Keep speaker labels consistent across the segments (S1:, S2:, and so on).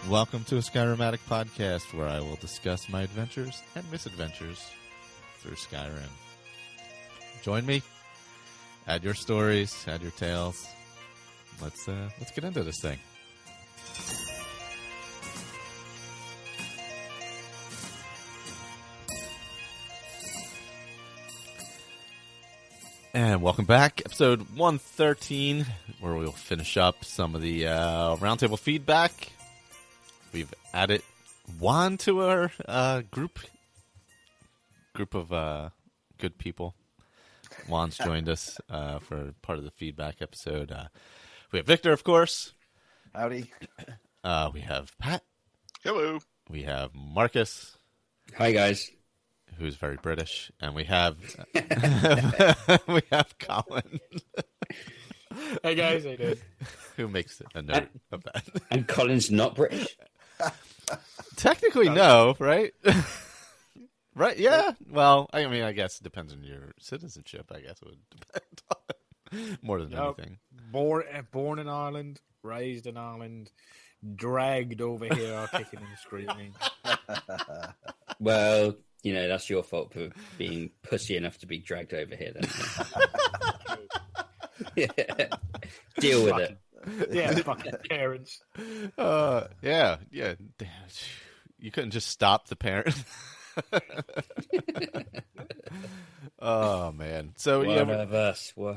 S1: Welcome to a Skyrim Addict podcast, where I will discuss my adventures and misadventures through Skyrim. Join me. Add your stories. Add your tales. Let's get into this thing. And welcome back, episode 113, where we'll finish up some of the Roundtable feedback. We've added Juan to our group of good people. Juan's joined us for part of the feedback episode. We have Victor, of course.
S2: Howdy.
S1: We have Pat.
S3: Hello.
S1: We have Marcus.
S4: Hi, guys.
S1: Who's very British. And we have Colin.
S5: Hey, guys. How you doing?
S1: Who makes a note of that.
S4: And Colin's not British?
S1: Technically, no, right? Right? Yeah. Well, I mean, I guess it depends on your citizenship. I guess it would depend on more than anything.
S5: Born in Ireland, raised in Ireland, dragged over here, kicking and screaming.
S4: Well, you know, that's your fault for being pussy enough to be dragged over here, then. Yeah. Deal with it.
S5: Yeah, fucking parents.
S1: Yeah. You couldn't just stop the parent. Oh man! So
S4: One of us.
S1: We're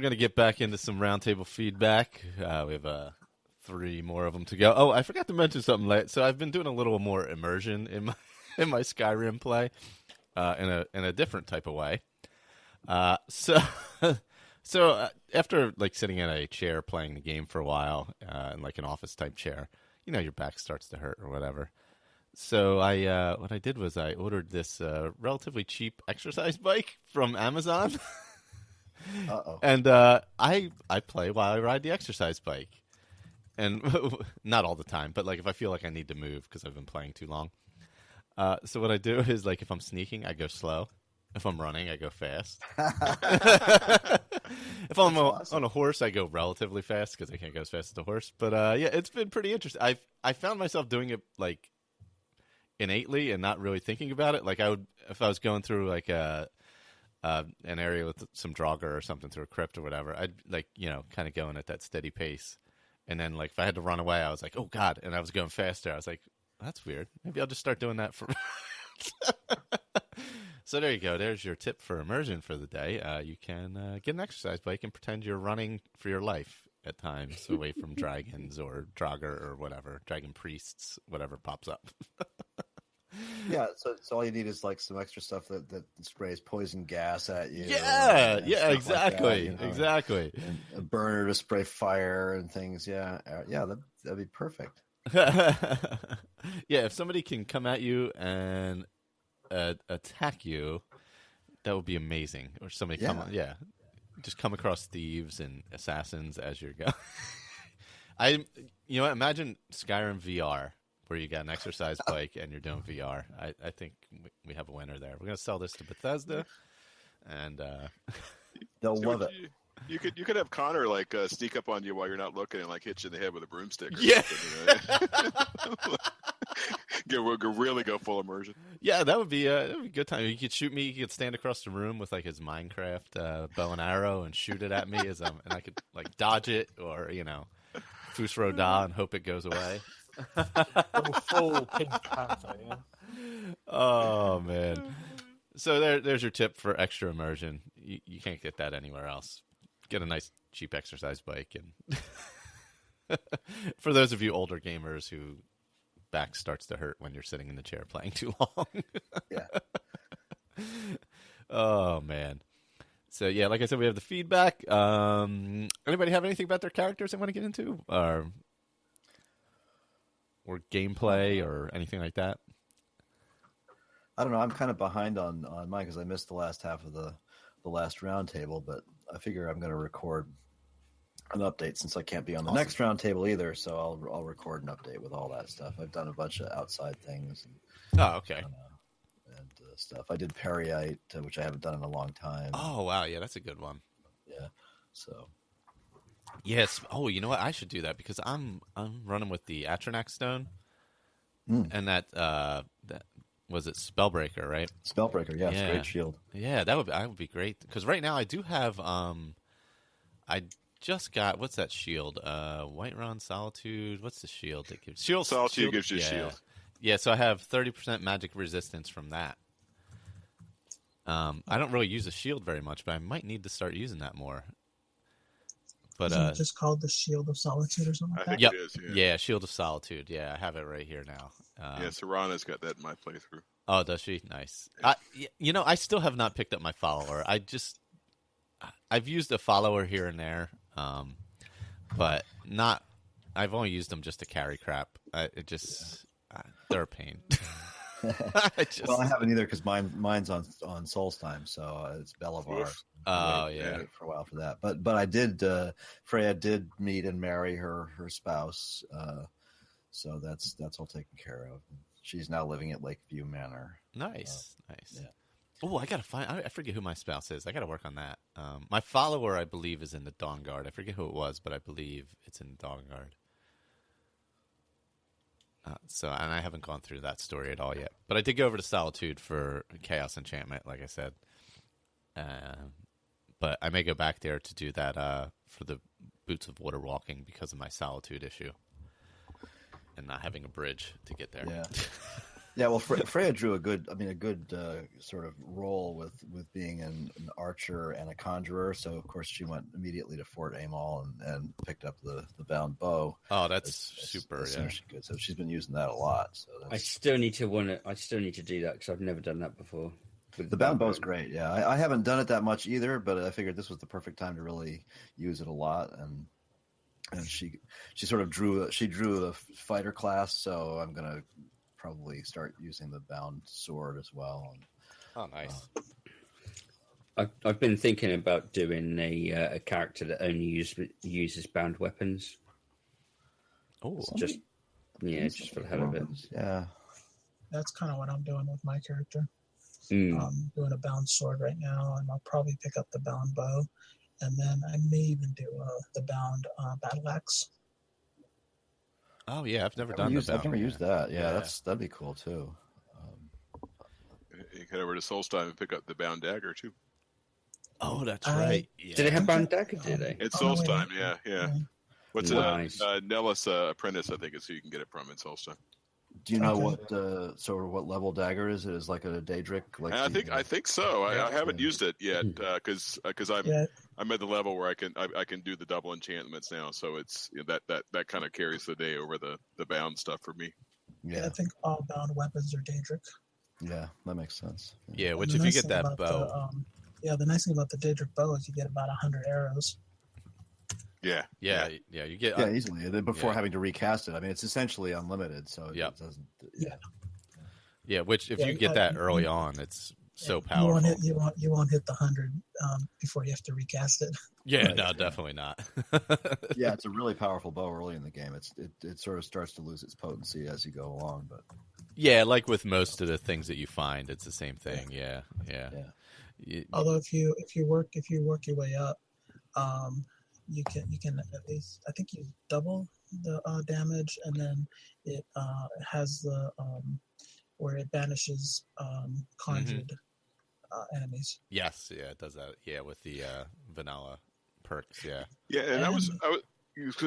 S1: gonna get back into some roundtable feedback. We have 3 more of them to go. Oh, I forgot to mention something late. So I've been doing a little more immersion in my Skyrim play, in a different type of way. So after like sitting in a chair playing the game for a while, in like an office type chair, you know, your back starts to hurt or whatever. So what I did was I ordered this relatively cheap exercise bike from Amazon.
S2: Uh-oh.
S1: And I play while I ride the exercise bike. And not all the time, but like if I feel like I need to move because I've been playing too long. So what I do is, like, if I'm sneaking, I go slow. If I'm running, I go fast. If I'm on a horse, I go relatively fast because I can't go as fast as a horse. But yeah, it's been pretty interesting. I found myself doing it like innately and not really thinking about it. Like if I was going through like an area with some Draugr or something through a crypt or whatever, I'd like, you know, kind of going at that steady pace. And then like if I had to run away, I was like, oh God, and I was going faster. I was like, that's weird. Maybe I'll just start doing that for. So there you go. There's your tip for immersion for the day. You can get an exercise bike and pretend you're running for your life at times away from dragons or Draugr or whatever, dragon priests, whatever pops up.
S2: Yeah, so all you need is like some extra stuff that sprays poison gas at you.
S1: Yeah, exactly,
S2: like that, you know,
S1: exactly.
S2: And a burner to spray fire and things. Yeah, that'd be perfect.
S1: Yeah, if somebody can come at you and attack you, that would be amazing. Or somebody just come across thieves and assassins as you're going. Imagine Skyrim VR, where you got an exercise bike and you're doing VR. I think we have a winner there. We're gonna sell this to Bethesda, and
S2: They'll love it.
S3: You could have Connor like sneak up on you while you're not looking and like hit you in the head with a broomstick. Or
S1: Yeah.
S3: Really go full immersion.
S1: Yeah, that would be a good time. You could shoot me. You could stand across the room with like his Minecraft bow and arrow and shoot it at me and I could like dodge it or, you know, Fusro Da and hope it goes away.
S5: Full Pink Panther, yeah.
S1: Oh man! So there's your tip for extra immersion. You can't get that anywhere else. Get a nice cheap exercise bike, and for those of you older gamers who back starts to hurt when you're sitting in the chair playing too long.
S2: Yeah.
S1: Oh man. So yeah, like I said, we have the feedback. Anybody have anything about their characters they want to get into, or gameplay, or anything like that?
S2: I don't know. I'm kind of behind on mine because I missed the last half of the last roundtable, but I figure I'm going to record an update since I can't be on the next roundtable either. So I'll record an update with all that stuff. I've done a bunch of outside things.
S1: Oh, okay.
S2: And stuff. I did Periite, which I haven't done in a long time.
S1: Oh, wow. Yeah, that's a good one.
S2: Yeah. So
S1: Yes. Oh, you know what? I should do that because I'm running with the Atronax Stone, and that was it Spellbreaker, right?
S2: Spellbreaker, yes,
S1: Yeah.
S2: great shield.
S1: Yeah, that would be great because right now I do have I just got what's that shield? Whiterun Solitude. What's the shield that gives shield?
S3: Solitude gives you shield.
S1: Yeah, so I have 30% magic resistance from that. I don't really use a shield very much, but I might need to start using that more. But
S6: Isn't it just called the Shield of Solitude or something like
S3: I think
S6: that?
S3: it is.
S1: yeah, Shield of Solitude. Yeah, I have it right here now.
S3: Yeah, Serana's got that in my playthrough.
S1: Oh, does she? Nice. I still have not picked up my follower. I've used a follower here and there, but not. I've only used them just to carry crap. They're a pain.
S2: Well, I haven't either because mine's on Souls Time, so it's Belivar.
S1: Oh yeah,
S2: wait for a while for that. But I did. Freya did meet and marry her spouse, so that's all taken care of. She's now living at Lakeview Manor.
S1: Nice.
S2: Yeah.
S1: Oh, I gotta find. I forget who my spouse is. I gotta work on that. My follower, I believe, is in the Dawn Guard. I forget who it was, but I believe it's in the Dawn Guard. And I haven't gone through that story at all yet. But I did go over to Solitude for Chaos Enchantment, like I said. But I may go back there to do that for the Boots of Water Walking because of my Solitude issue and not having a bridge to get there.
S2: Yeah. Yeah, well, Freya drew a good sort of role with being an archer and a conjurer. So, of course, she went immediately to Fort Amal and picked up the bound bow.
S1: Oh, that's super.
S2: As soon as she could. So she's been using that a lot. So
S4: I still need to do that because I've never done that before.
S2: The bound bow is great. Yeah, I haven't done it that much either, but I figured this was the perfect time to really use it a lot. And she sort of drew a fighter class, so I'm gonna probably start using the bound sword as well.
S1: Oh, nice.
S4: I've been thinking about doing a character that only uses bound weapons.
S1: Oh,
S4: just for the hell of it.
S2: Yeah,
S6: That's kind of what I'm doing with my character.
S4: Mm.
S6: I'm doing a bound sword right now, and I'll probably pick up the bound bow, and then I may even do the bound battle axe.
S1: Oh yeah, I've never done that.
S2: I've never used that. Yeah, that'd be cool too.
S3: You head over to Soul's Time and pick up the bound dagger too.
S1: Oh, that's right. Yeah.
S4: Did they have bound dagger? Did they?
S3: It's Soul's Time. Yeah. What's
S4: Nice.
S3: Nellis Apprentice? I think is who you can get it from in Soul's Time.
S2: Do you know what level dagger is? It is like a Daedric. Like
S3: I think so. I haven't used it yet because I'm at the level where I can do the double enchantments now. So it's that kind of carries the day over the bound stuff for me.
S6: Yeah, I think all bound weapons are Daedric.
S2: Yeah, that makes sense.
S1: Yeah, which if you get that bow.
S6: The nice thing about the Daedric bow is you get about 100 arrows.
S1: Yeah, you get
S2: easily. And then before having to recast it, I mean, it's essentially unlifted, so it doesn't.
S1: Yeah, which if you get that early on, it's so powerful.
S6: You won't hit the 100 before you have to recast it.
S1: Yeah, right, no, definitely not.
S2: Yeah, it's a really powerful bow early in the game. It sort of starts to lose its potency as you go along, but
S1: yeah, like with most of the things that you find, it's the same thing. Yeah.
S6: Although if you work your way up, you can at least, I think, you double the damage, and then it has the where it banishes conjured enemies.
S1: Yes, yeah, it does that. Yeah, with the vanilla perks. Yeah.
S3: Yeah, and I was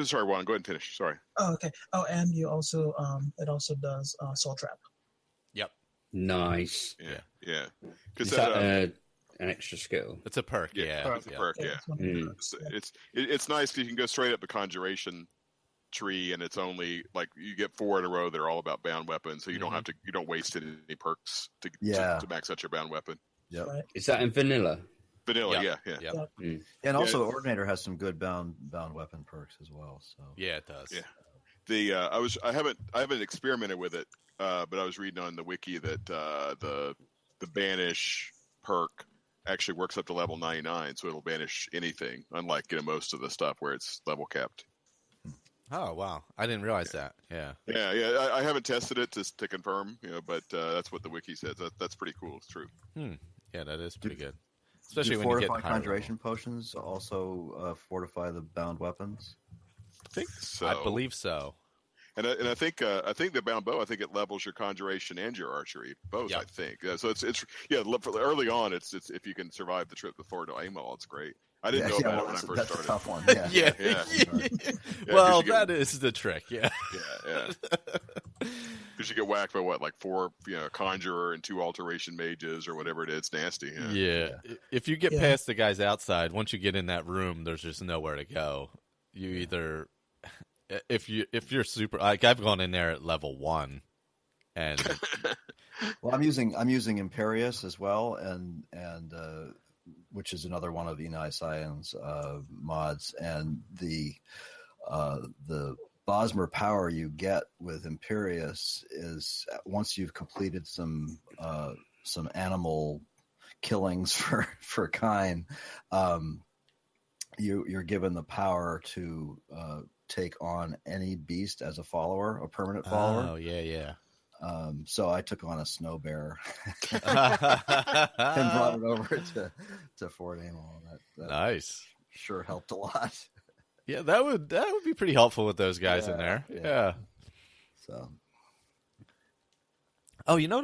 S3: sorry, Juan. Go ahead and finish. Sorry.
S6: Oh, okay. Oh, and you also it also does Soul Trap.
S1: Yep.
S4: Nice.
S3: Yeah.
S4: Is that an extra skill?
S1: It's a perk. Yeah.
S3: It's a perk. Yeah. It's nice because you can go straight up the conjuration tree, and it's only like you get 4 in a row that are all about bound weapons, so you don't waste any perks to max out your bound weapon.
S2: Yep.
S6: Right.
S4: Is that in vanilla?
S3: Vanilla,
S1: yeah.
S2: And also Ordinator has some good bound weapon perks as well. So
S1: yeah, it does.
S3: Yeah. I haven't experimented with it, but I was reading on the wiki that the banish perk actually works up to level 99, so it'll banish anything, unlike most of the stuff where it's level capped.
S1: Oh wow, I didn't realize that. Yeah.
S3: I haven't tested it to confirm, but that's what the wiki says. That's pretty cool. It's true.
S1: Yeah, that is pretty good. especially
S2: Do
S1: when you get
S2: fortify
S1: higher
S2: conjuration potions also fortify the bound weapons?
S3: I think so.
S1: I believe so.
S3: And I think the bound bow, I think it levels your conjuration and your archery both.
S1: Yeah.
S3: I think. So it's early on. It's if you can survive the trip before to aim all, it's great. I didn't know about it when I first
S2: that's
S3: started.
S2: a tough one.
S1: Yeah.
S3: Yeah,
S1: Well, that is the trick. Yeah.
S3: Yeah. Because you get whacked by like 4, conjurer and 2 alteration mages or whatever it is. It's nasty.
S1: Yeah. If you get past the guys outside, once you get in that room, there's just nowhere to go. You either, if you're super, like I've gone in there at level 1, and
S2: well, I'm using Imperius as well, and which is another one of Enai Scion's mods, and the Bosmer power you get with Imperius is once you've completed some animal killings for Kine, you're given the power to take on any beast as a follower, a permanent follower.
S1: Oh yeah.
S2: So I took on a snow bear and brought it over to Fort Amel. That
S1: Nice.
S2: Sure helped a lot.
S1: Yeah, that would be pretty helpful with those guys in there. Yeah.
S2: So.
S1: Oh, you know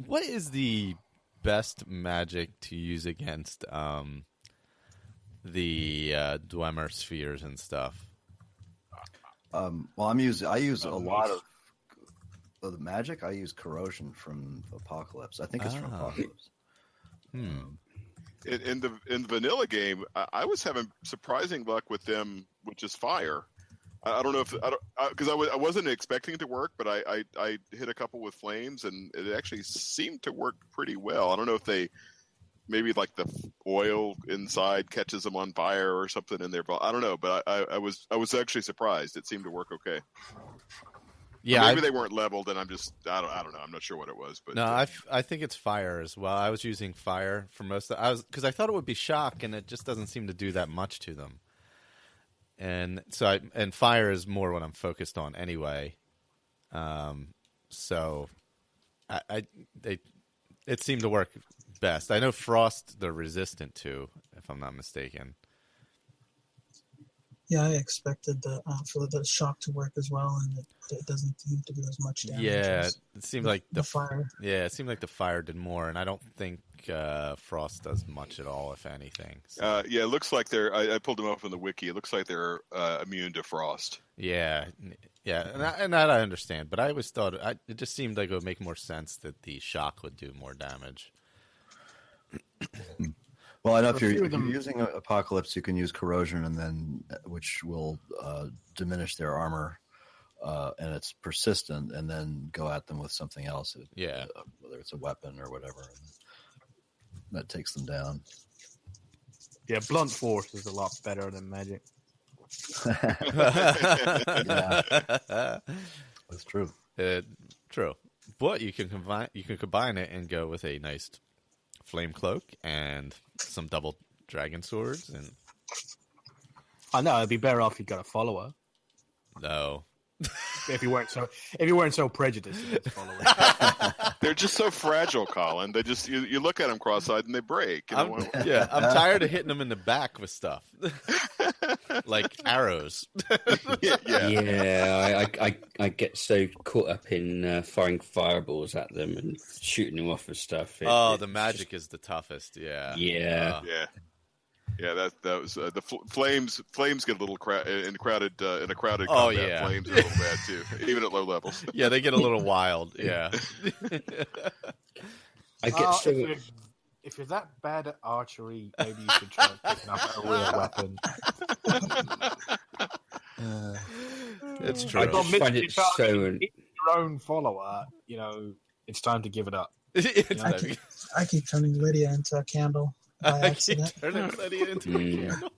S1: what is the best magic to use against the Dwemer spheres and stuff?
S2: Well, I use a lot of the magic. I use corrosion from Apocalypse. I think it's from Apocalypse.
S3: In the vanilla game, I was having surprising luck with them, which is fire. I don't know if because I wasn't expecting it to work, but I hit a couple with flames, and it actually seemed to work pretty well. I don't know if they maybe like the oil inside catches them on fire or something in there, but I don't know. But I was actually surprised. It seemed to work okay.
S1: Yeah,
S3: maybe they weren't leveled, and I don't know. I'm not sure what it was, but
S1: no, I think it's fire as well. I was using fire for most of because I thought it would be shock, and it just doesn't seem to do that much to them. And so fire is more what I'm focused on anyway. So it seemed to work best. I know frost they're resistant to, if I'm not mistaken.
S6: Yeah, I expected for the shock to work as well, and it doesn't seem to do as much damage.
S1: Yeah, it seemed like
S6: the fire.
S1: Yeah, it seemed like the fire did more, and I don't think frost does much at all, if anything.
S3: So. Yeah, it looks like they're. I pulled them up on the wiki. It looks like they're immune to frost.
S1: Yeah, and that I understand, but I always thought it just seemed like it would make more sense that the shock would do more damage.
S2: Well, I know if you're using Apocalypse, you can use corrosion, and then which will diminish their armor, and it's persistent, and then go at them with something else. Whether it's a weapon or whatever, and that takes them down.
S5: Yeah, blunt force is a lot better than magic.
S2: Yeah, that's true.
S1: True, but you can combine it and go with a nice flame cloak and some double dragon swords, and
S5: I know it'd be better off you got a follower.
S1: No,
S5: if you weren't so prejudiced against followers.
S3: They're just so fragile, Colin. They just you look at them cross-eyed and they break.
S1: I'm tired of hitting them in the back with stuff like arrows.
S4: Yeah, I get so caught up in firing fireballs at them and shooting them off with stuff.
S1: The magic is the toughest. Yeah.
S3: Yeah, that was the flames. Flames get a little in a crowded combat. Flames are a little bad too, even at low levels.
S1: Yeah, they get a little wild. Yeah.
S5: I get so. If you're that bad at archery, maybe you should try picking up a real weapon.
S1: It's true.
S4: I just find it so.
S5: Your own follower, it's time to give it up.
S6: I keep turning Lydia into a candle.
S1: I keep turning Lydia into a candle.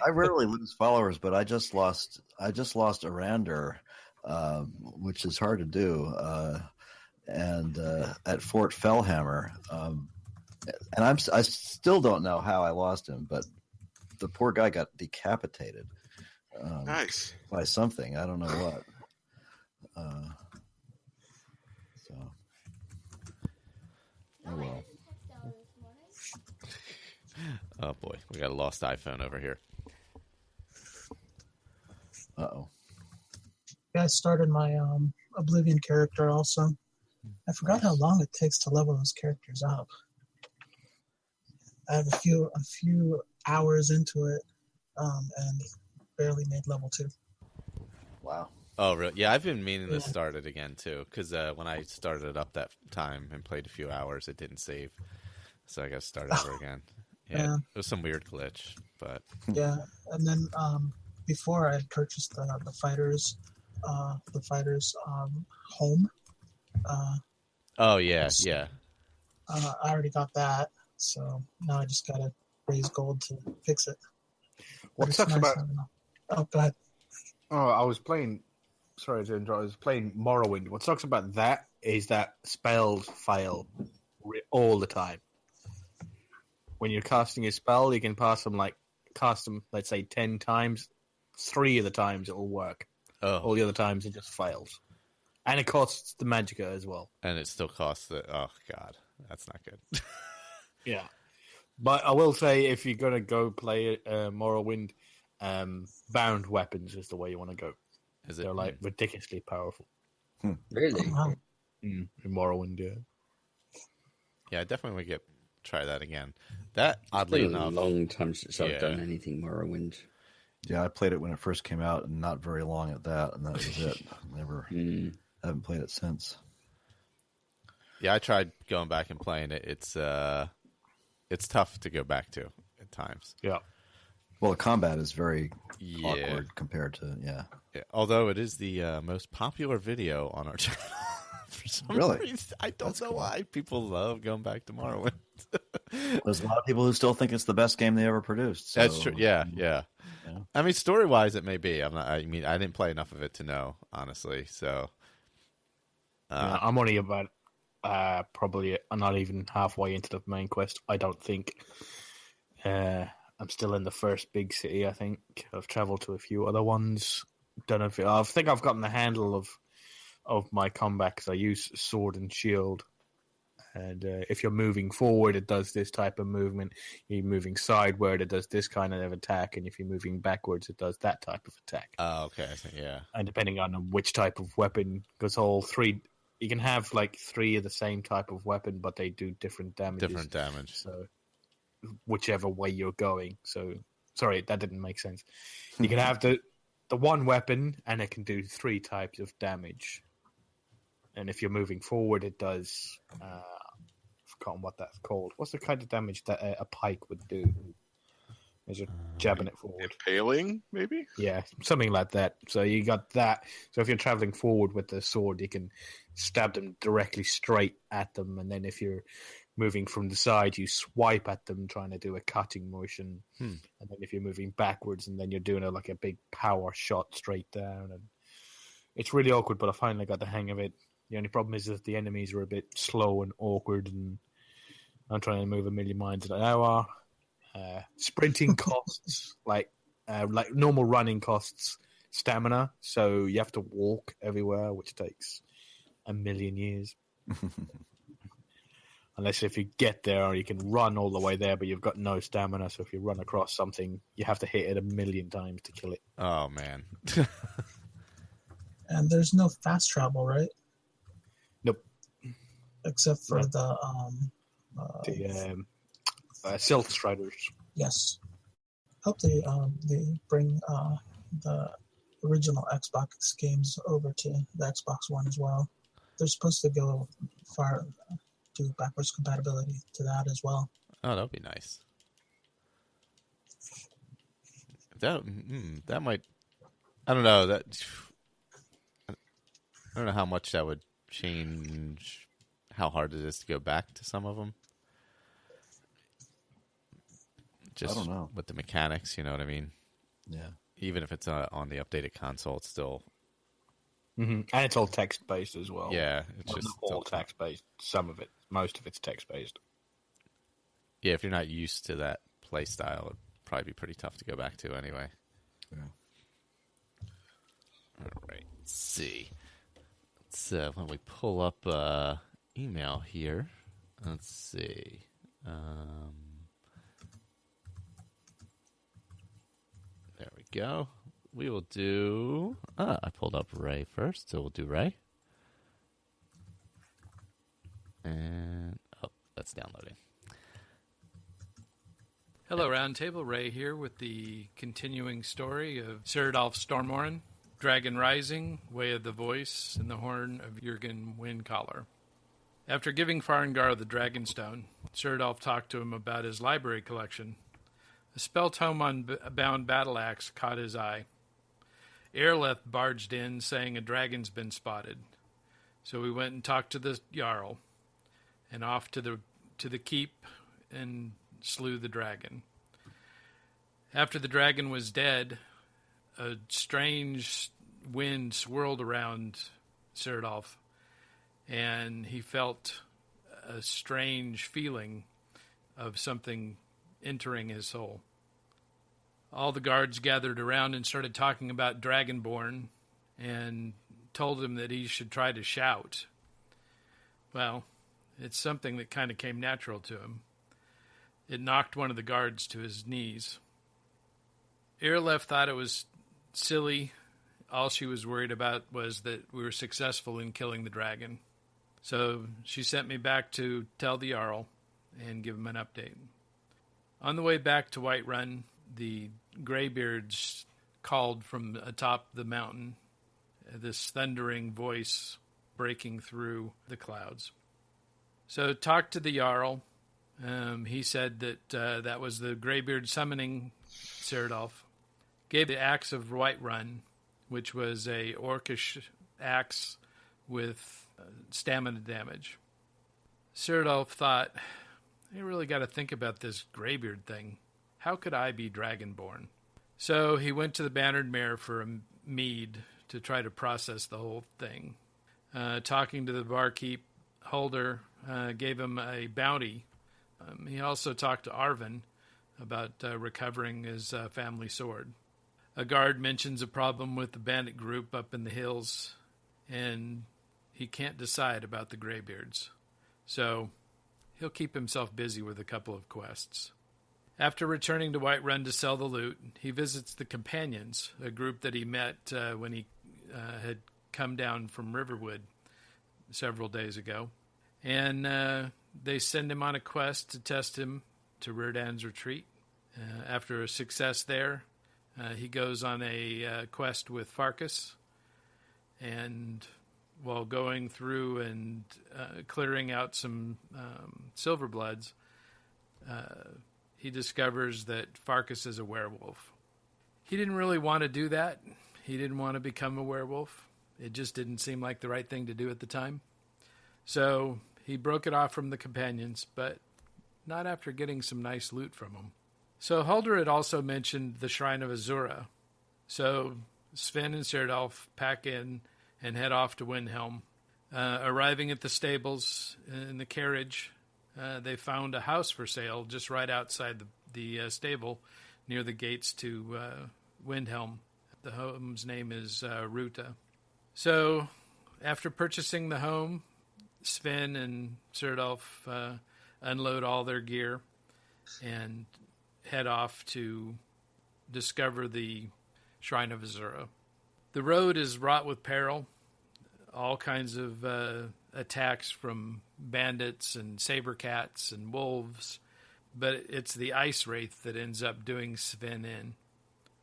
S2: I rarely lose followers, but I just lost Arander, which is hard to do, and at Fort Fellhammer, and I still don't know how I lost him, but the poor guy got decapitated.
S3: Nice
S2: by something, I don't know what. Oh well.
S1: Oh boy, we got a lost iPhone over here.
S2: Uh-oh.
S6: Yeah, I started my Oblivion character also. I forgot how long it takes to level those characters up. I have a few hours into it, and barely made level 2.
S2: Wow.
S1: Oh, really? Yeah, I've been meaning to start it again, too, because when I started it up that time and played a few hours, it didn't save. So I got to start over again. Yeah, it was some weird glitch, but...
S6: Yeah, and then before I had purchased the fighters home.
S1: Oh, yeah, yeah.
S6: I already got that, so now I just gotta raise gold to fix it.
S5: What sucks about...
S6: Oh, go ahead.
S5: Oh, I was playing... Sorry to interrupt. I was playing Morrowind. What sucks about that is that spells fail all the time. When you're casting a spell, you can cast them, let's say, 10 times. 3 of the times it will work.
S1: Oh.
S5: All the other times it just fails. And it costs the magicka as well.
S1: And it still costs the... Oh, God. That's not good.
S5: Yeah. But I will say, if you're going to go play Morrowind, bound weapons is the way you want to go.
S1: Is it?
S5: They're ridiculously powerful.
S4: Really?
S5: In Morrowind, yeah.
S1: Yeah, I definitely would try that again. That, oddly
S4: It's been
S1: enough...
S4: a long time since I've done anything Morrowind.
S2: Yeah, I played it when it first came out, and not very long at that, and that was it. Haven't played it since.
S1: Yeah, I tried going back and playing it. It's tough to go back to at times.
S5: Yeah.
S2: Well, the combat is very awkward compared to yeah.
S1: Although it is the most popular video on our channel. For some reason, I don't know why people love going back to Morrowind.
S2: There's a lot of people who still think it's the best game they ever produced. So,
S1: that's true. Yeah. I mean, story-wise, it may be. I didn't play enough of it to know, honestly. So,
S5: I'm only about probably not even halfway into the main quest. I don't think. I'm still in the first big city. I think I've traveled to a few other ones. I think I've gotten the handle of my combat because I use sword and shield. And if you're moving forward, it does this type of movement. You're moving sideward, it does this kind of attack. And if you're moving backwards, it does that type of attack.
S1: Oh, okay. Yeah.
S5: And depending on which type of weapon, because all 3, you can have 3 of the same type of weapon, but they do different damage. So whichever way you're going. So sorry, that didn't make sense. You can have the one weapon, and it can do 3 types of damage. And if you're moving forward, it does. I've forgotten what that's called. What's the kind of damage that a pike would do? As you're jabbing it forward.
S3: Impaling, maybe?
S5: Yeah, something like that. So you got that. So if you're traveling forward with the sword, you can stab them directly straight at them. And then if you're moving from the side, you swipe at them, trying to do a cutting motion. And then if you're moving backwards, and then you're doing a big power shot straight down. And it's really awkward, but I finally got the hang of it. The only problem is that the enemies are a bit slow and awkward, and I'm trying to move a million miles an hour. Sprinting costs, like normal running costs, stamina, so you have to walk everywhere, which takes a million years. Unless if you get there, you can run all the way there, but you've got no stamina, so if you run across something, you have to hit it a million times to kill it.
S1: Oh, man.
S6: And there's no fast travel, right?
S5: Nope.
S6: Except for the
S5: Stealth Striders.
S6: Yes. Hope they bring the original Xbox games over to the Xbox One as well. They're supposed to go do backwards compatibility to that as well.
S1: Oh, that would be nice. That might. I don't know that. I don't know how much that would change how hard it is to go back to some of them. Just
S2: I don't know.
S1: with the mechanics, you know what I mean?
S2: Yeah.
S1: Even if it's on the updated console, it's still.
S5: Mm-hmm. And it's all text based as well.
S1: Yeah, it's just
S5: all text based. Some of it, most of it's text based.
S1: Yeah, if you're not used to that play style, it'd probably be pretty tough to go back to anyway.
S2: Yeah.
S1: All right. Let's see. When we pull up email here, let's see. go. We will do... I pulled up Ray first, so we'll do Ray. And... Oh, that's downloading.
S7: Hello, Roundtable. Ray here with the continuing story of Cyrodiil Stormmoran, Dragon Rising, Way of the Voice, and the Horn of Jurgen Windcaller. After giving Farengar the Dragonstone, Cyrodiil talked to him about his library collection. A spell tome on bound battle axe caught his eye. Airleth barged in, saying a dragon's been spotted. So we went and talked to the Jarl, and off to the keep and slew the dragon. After the dragon was dead, a strange wind swirled around Cyrodiil, and he felt a strange feeling of something entering his soul. All the guards gathered around and started talking about Dragonborn and told him that he should try to shout. Well, it's something that kind of came natural to him. It knocked one of the guards to his knees. Irlef thought it was silly. All she was worried about was that we were successful in killing the dragon. So she sent me back to tell the Jarl and give him an update. On the way back to Whiterun, the Greybeards called from atop the mountain, this thundering voice breaking through the clouds. So talked to the Jarl. He said that that was the Greybeard summoning Cyrodiil. Gave the Axe of Whiterun, which was a orcish axe with stamina damage. Cyrodiil thought, I really got to think about this Greybeard thing. How could I be Dragonborn? So he went to the Bannered Mare for a mead to try to process the whole thing. Talking to the barkeep holder, gave him a bounty. He also talked to Arvin about recovering his family sword. A guard mentions a problem with the bandit group up in the hills, and he can't decide about the Greybeards. So he'll keep himself busy with a couple of quests. After returning to Whiterun to sell the loot, he visits the Companions, a group that he met when he had come down from Riverwood several days ago. And they send him on a quest to test him to Rierdan's retreat. After a success there, he goes on a quest with Farkas. And while going through and clearing out some Silverbloods, he discovers that Farkas is a werewolf. He didn't really want to do that. He didn't want to become a werewolf. It just didn't seem like the right thing to do at the time. So he broke it off from the Companions, but not after getting some nice loot from them. So Halder had also mentioned the Shrine of Azura. So Sven and Cyrodiil pack in and head off to Windhelm. Arriving at the stables in the carriage, they found a house for sale just right outside the stable near the gates to Windhelm. The home's name is Ruta. So after purchasing the home, Sven and Cyrodiil unload all their gear and head off to discover the Shrine of Azura. The road is wrought with peril, all kinds of attacks from bandits and saber cats and wolves, but it's the ice wraith that ends up doing Sven in.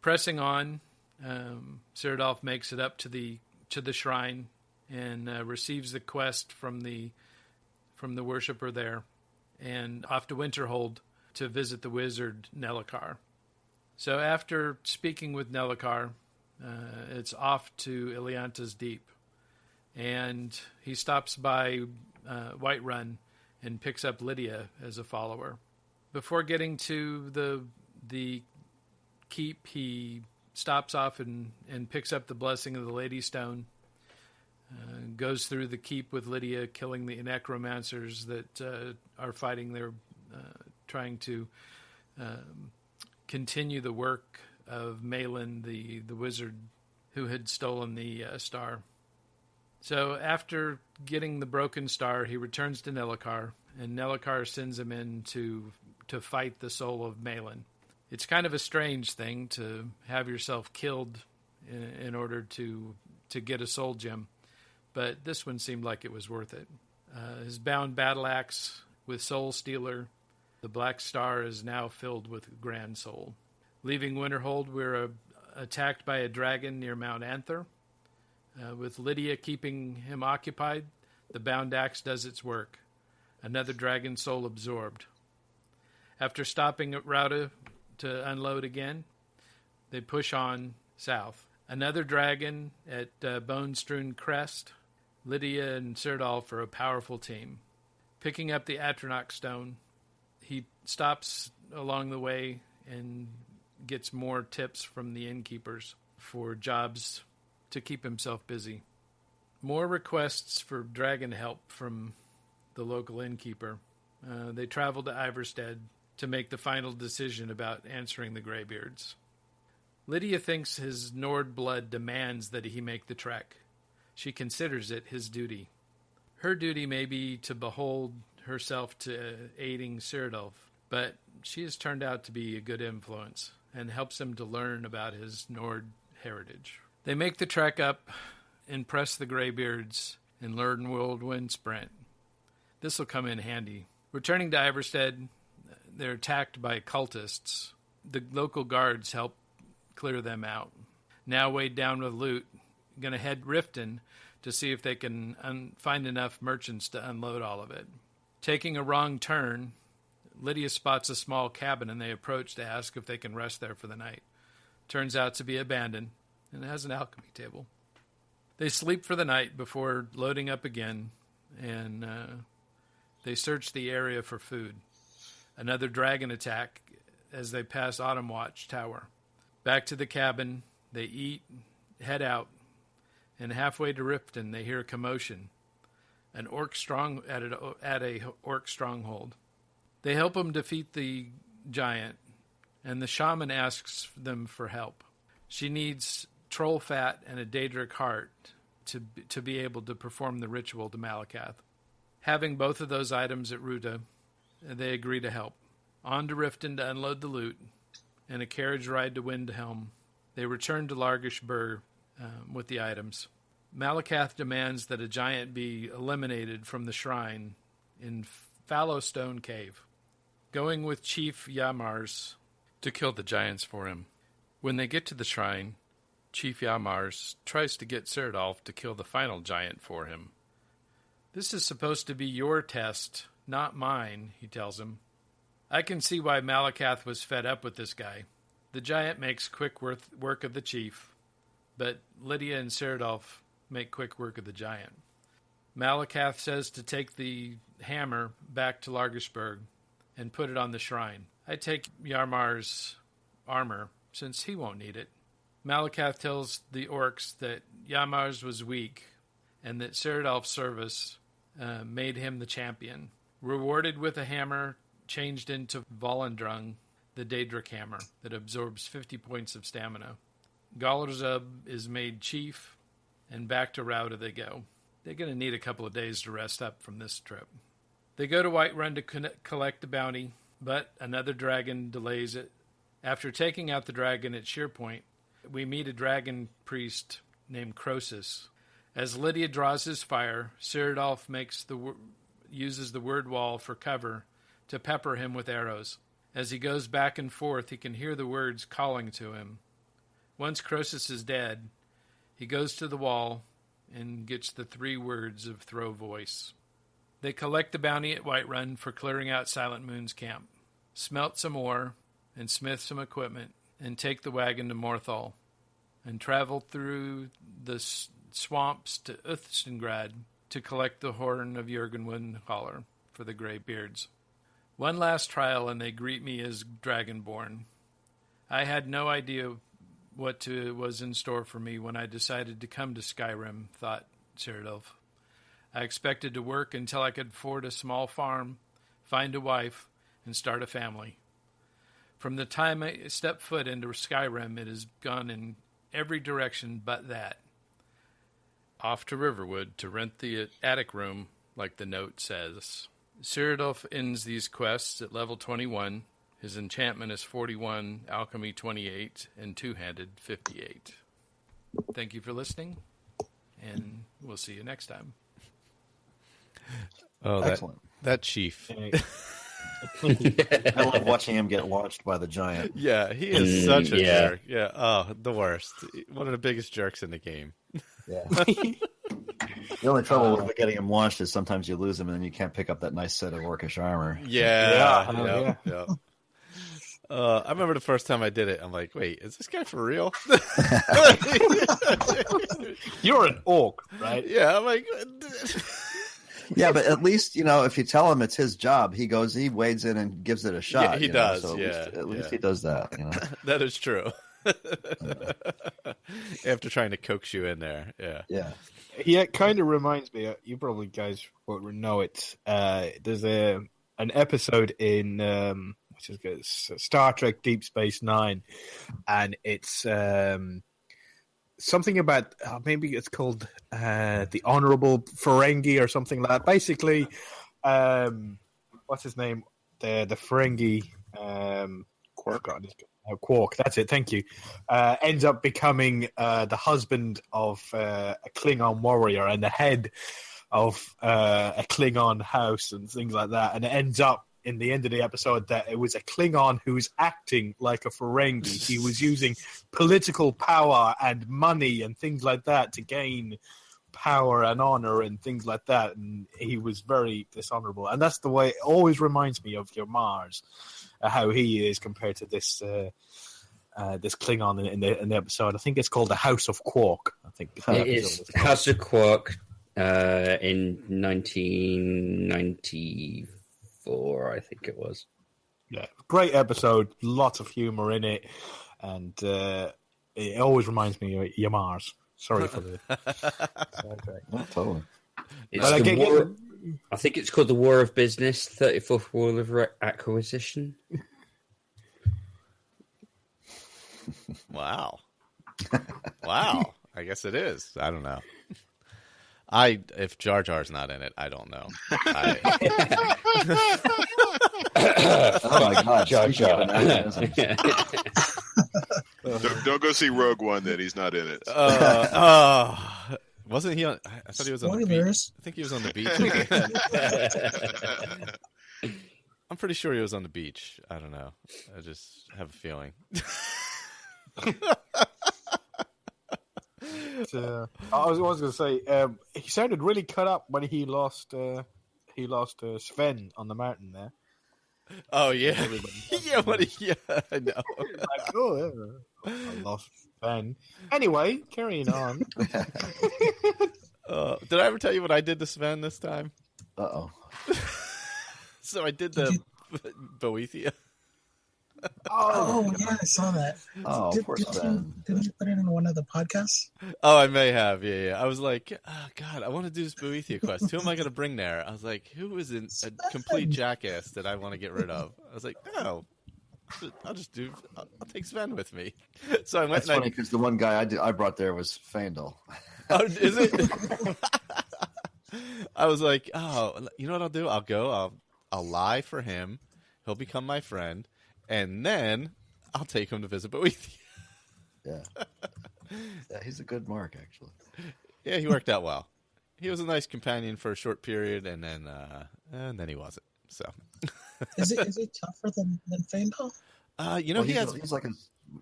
S7: Pressing on, Cyrodiil makes it up to the shrine and receives the quest from the worshipper there, and off to Winterhold to visit the wizard Nelacar. So after speaking with Nelacar, it's off to Ilianta's Deep, and he stops by Whiterun and picks up Lydia as a follower. Before getting to the keep, he stops off and picks up the Blessing of the Lady Stone, goes through the keep with Lydia, killing the necromancers that are fighting there, trying to continue the work of Malin, the wizard who had stolen the star. So after getting the broken star, he returns to Nelacar, and Nelacar sends him in to fight the soul of Malin. It's kind of a strange thing to have yourself killed in order to get a soul gem, but this one seemed like it was worth it. His bound battle axe with Soul Stealer, the Black Star is now filled with Grand Soul. Leaving Winterhold, we're attacked by a dragon near Mount Anther. With Lydia keeping him occupied, the bound axe does its work. Another dragon soul absorbed. After stopping at Rauda to unload again, they push on south. Another dragon at Bone Strewn Crest. Lydia and Sirdolf are a powerful team. Picking up the Atronach stone, he stops along the way and gets more tips from the innkeepers for jobs to keep himself busy. More requests for dragon help from the local innkeeper. They travel to Iverstead to make the final decision about answering the Greybeards. Lydia thinks his Nord blood demands that he make the trek. She considers it his duty. Her duty may be to behold herself to aiding Sirdolf, but she has turned out to be a good influence and helps him to learn about his Nord heritage. They make the trek up, impress the Greybeards, and learn Whirlwind Sprint. This will come in handy. Returning to Iverstead, they're attacked by cultists. The local guards help clear them out. Now weighed down with loot, going to head Riften to see if they can find enough merchants to unload all of it. Taking a wrong turn, Lydia spots a small cabin and they approach to ask if they can rest there for the night. Turns out to be abandoned, and it has an alchemy table. They sleep for the night before loading up again, and they search the area for food. Another dragon attack as they pass Autumn Watch Tower. Back to the cabin, they eat, head out, and halfway to Riften they hear a commotion. An orc strong at a orc stronghold. They help him defeat the giant, and the shaman asks them for help. She needs troll fat and a Daedric heart to be able to perform the ritual to Malakath. Having both of those items at Ruta, they agree to help. On to Riften to unload the loot, and a carriage ride to Windhelm. They return to Largashburg with the items. Malakath demands that a giant be eliminated from the shrine in Fallowstone Cave, going with Chief Yamars to kill the giants for him. When they get to the shrine, Chief Yamars tries to get Sirdolf to kill the final giant for him. This is supposed to be your test, not mine, he tells him. I can see why Malakath was fed up with this guy. The giant makes quick work of the chief, but Lydia and Sirdolf make quick work of the giant. Malakath says to take the hammer back to Largashburg and put it on the shrine. I take Yarmar's armor, since he won't need it. Malakath tells the orcs that Yarmar's was weak, and that Sirdolf's service made him the champion. Rewarded with a hammer changed into Volendrung, the Daedric hammer, that absorbs 50 points of stamina. Galarzub is made chief, and back to Rauda they go. They're going to need a couple of days to rest up from this trip. They go to Whiterun to collect the bounty, but another dragon delays it. After taking out the dragon at Sheerpoint, we meet a dragon priest named Croesus. As Lydia draws his fire, Sirdolf uses the word wall for cover to pepper him with arrows. As he goes back and forth, he can hear the words calling to him. Once Croesus is dead, he goes to the wall and gets the 3 words of Throw Voice. They collect the bounty at Whiterun for clearing out Silent Moon's camp, smelt some ore, and smith some equipment, and take the wagon to Morthal, and travel through the swamps to Uthstengrad to collect the horn of Jurgen Windcaller for the Greybeards. One last trial, and they greet me as Dragonborn. I had no idea what was in store for me when I decided to come to Skyrim, thought Sirdolf. I expected to work until I could afford a small farm, find a wife, and start a family. From the time I stepped foot into Skyrim, it has gone in every direction but that. Off to Riverwood to rent the attic room, like the note says. Sirdolf ends these quests at level 21. His enchantment is 41, alchemy 28, and two-handed 58. Thank you for listening, and we'll see you next time.
S1: Oh,
S2: Excellent.
S1: That chief.
S2: I love watching him get launched by the giant.
S1: Yeah, he is such a jerk. Yeah, oh, the worst. One of the biggest jerks in the game.
S2: Yeah. The only trouble with getting him launched is sometimes you lose him and then you can't pick up that nice set of orcish armor.
S1: Yeah. I remember the first time I did it. I'm like, wait, is this guy for real?
S5: You're an orc, right?
S1: Yeah, I'm like...
S2: Yeah, but at least, if you tell him it's his job, he wades in and gives it a shot.
S1: Yeah, he does,
S2: So at least he does that.
S1: That is true. After trying to coax you in there,
S2: yeah.
S5: It kind of reminds me. You probably guys won't know it. There's an episode in which is good, Star Trek Deep Space Nine, and it's something about maybe it's called the Honorable Ferengi or something like that. Basically, what's his name? The Ferengi Quark. That's it. Thank you. Ends up becoming the husband of a Klingon warrior and the head of a Klingon house and things like that. And it ends up in the end of the episode that it was a Klingon who was acting like a Ferengi. He was using political power and money and things like that to gain power and honor and things like that. And he was very dishonorable. And that's the way it always reminds me of your Mars, how he is compared to this this Klingon in the episode. I think it's called the House of Quark. I think
S4: it is House of Quark in 1994, I think it was.
S5: Yeah, great episode, lots of humor in it, and it always reminds me of Yamars. Sorry for the
S2: No, totally.
S4: I think it's called the War of Business, 34th War of Acquisition.
S1: Wow. I guess it is. I don't know. If Jar Jar's not in it, I don't know.
S2: Oh my God,
S4: Jar Jar.
S3: Don't go see Rogue One. Then he's not in it.
S1: Wasn't he on? I thought he was on the beach. I think he was on the beach. I'm pretty sure he was on the beach. I don't know. I just have a feeling.
S5: I was going to say he sounded really cut up when he lost Sven on the mountain there.
S1: Oh yeah, yeah, I know.
S5: Like, oh, yeah. I lost Sven. Anyway, carrying on.
S1: Did I ever tell you what I did to Sven this time?
S2: Uh-oh.
S1: So I did the Boethia.
S6: Oh, yeah, I saw that.
S2: Oh, of course.
S6: Didn't you put it in one of the podcasts?
S1: Oh, I may have. Yeah. I was like, oh, God, I want to do this Boethia quest. Who am I going to bring there? I was like, who is a complete jackass that I want to get rid of? I was like, no, I'll take Sven with me. So I went.
S2: That's funny because the one guy I brought there was Fandel.
S1: Oh, is it? I was like, oh, you know what I'll do? I'll lie for him. He'll become my friend. And then I'll take him to visit Boethia.
S2: Yeah, he's a good mark, actually.
S1: Yeah, he worked out well. He was a nice companion for a short period, and then he wasn't. So,
S6: is he tougher than Feindal?
S2: He's like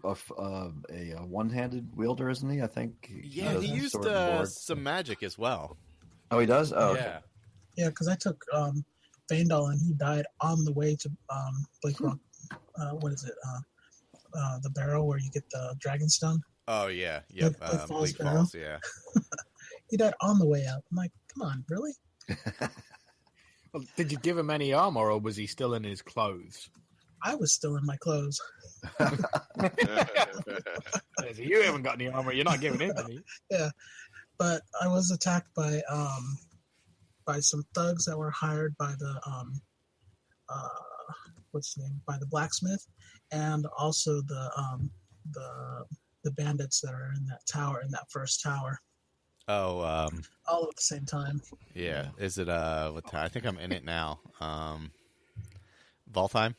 S2: a one-handed wielder, isn't he? I think.
S1: Yeah, he used some magic as well.
S2: Oh, he does. Oh,
S1: yeah.
S2: Okay.
S6: Yeah, because I took Feindal and he died on the way to Blake Rock. What is it? The barrel where you get the Dragonstone.
S1: Oh yeah, yep.
S6: Bleak
S1: Falls, yeah.
S6: He died on the way out. I'm like, come on, really?
S5: Well, did you give him any armor, or was he still in his clothes?
S6: I was still in my clothes.
S5: You haven't got any armor. You're not giving it to me.
S6: Yeah, but I was attacked by some thugs that were hired by the what's the name? By the blacksmith, and also the bandits that are in that tower, in that first tower.
S1: Oh,
S6: all at the same time.
S1: Yeah. Is it what time? I think I'm in it now. Valtheim?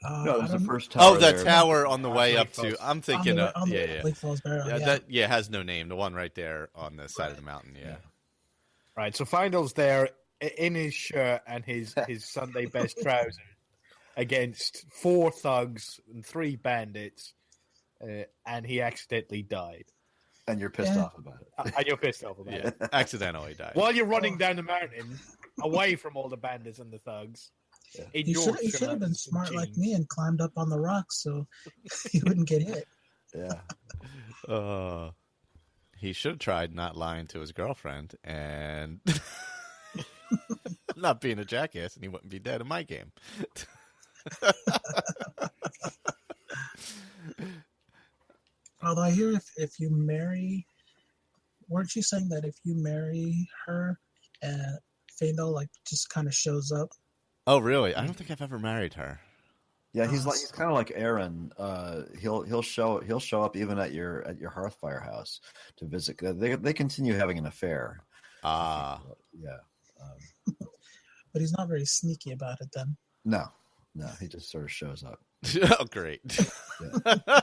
S2: No, there's the first tower.
S1: Oh, that
S2: there.
S1: tower on the way up
S5: Falls.
S1: to. I'm thinking.
S6: Lake Falls Barrow.
S1: That has no name. The one right there on the side of the mountain. Yeah.
S5: Right. So Feindel's there in his shirt and his Sunday best trousers against 4 thugs and 3 bandits, and he accidentally died.
S2: And you're pissed off about it.
S5: And you're pissed off about it.
S1: Accidentally died.
S5: While you're running down the mountain, away from all the bandits and the thugs.
S2: Yeah.
S6: He should have been smart like me and climbed up on the rocks so he wouldn't get hit.
S2: Yeah.
S1: He should have tried not lying to his girlfriend and not being a jackass, and he wouldn't be dead in my game.
S6: Although I hear if you marry, weren't you saying that if you marry her, Faendal like just kind of shows up?
S1: Oh, really? I don't think I've ever married her.
S2: Yeah, he's kind of like Aaron. He'll show up even at your Hearthfire house to visit. They continue having an affair.
S1: Yeah.
S6: But he's not very sneaky about it then.
S2: No, he just sort of shows up.
S1: Oh, great.
S2: Yeah.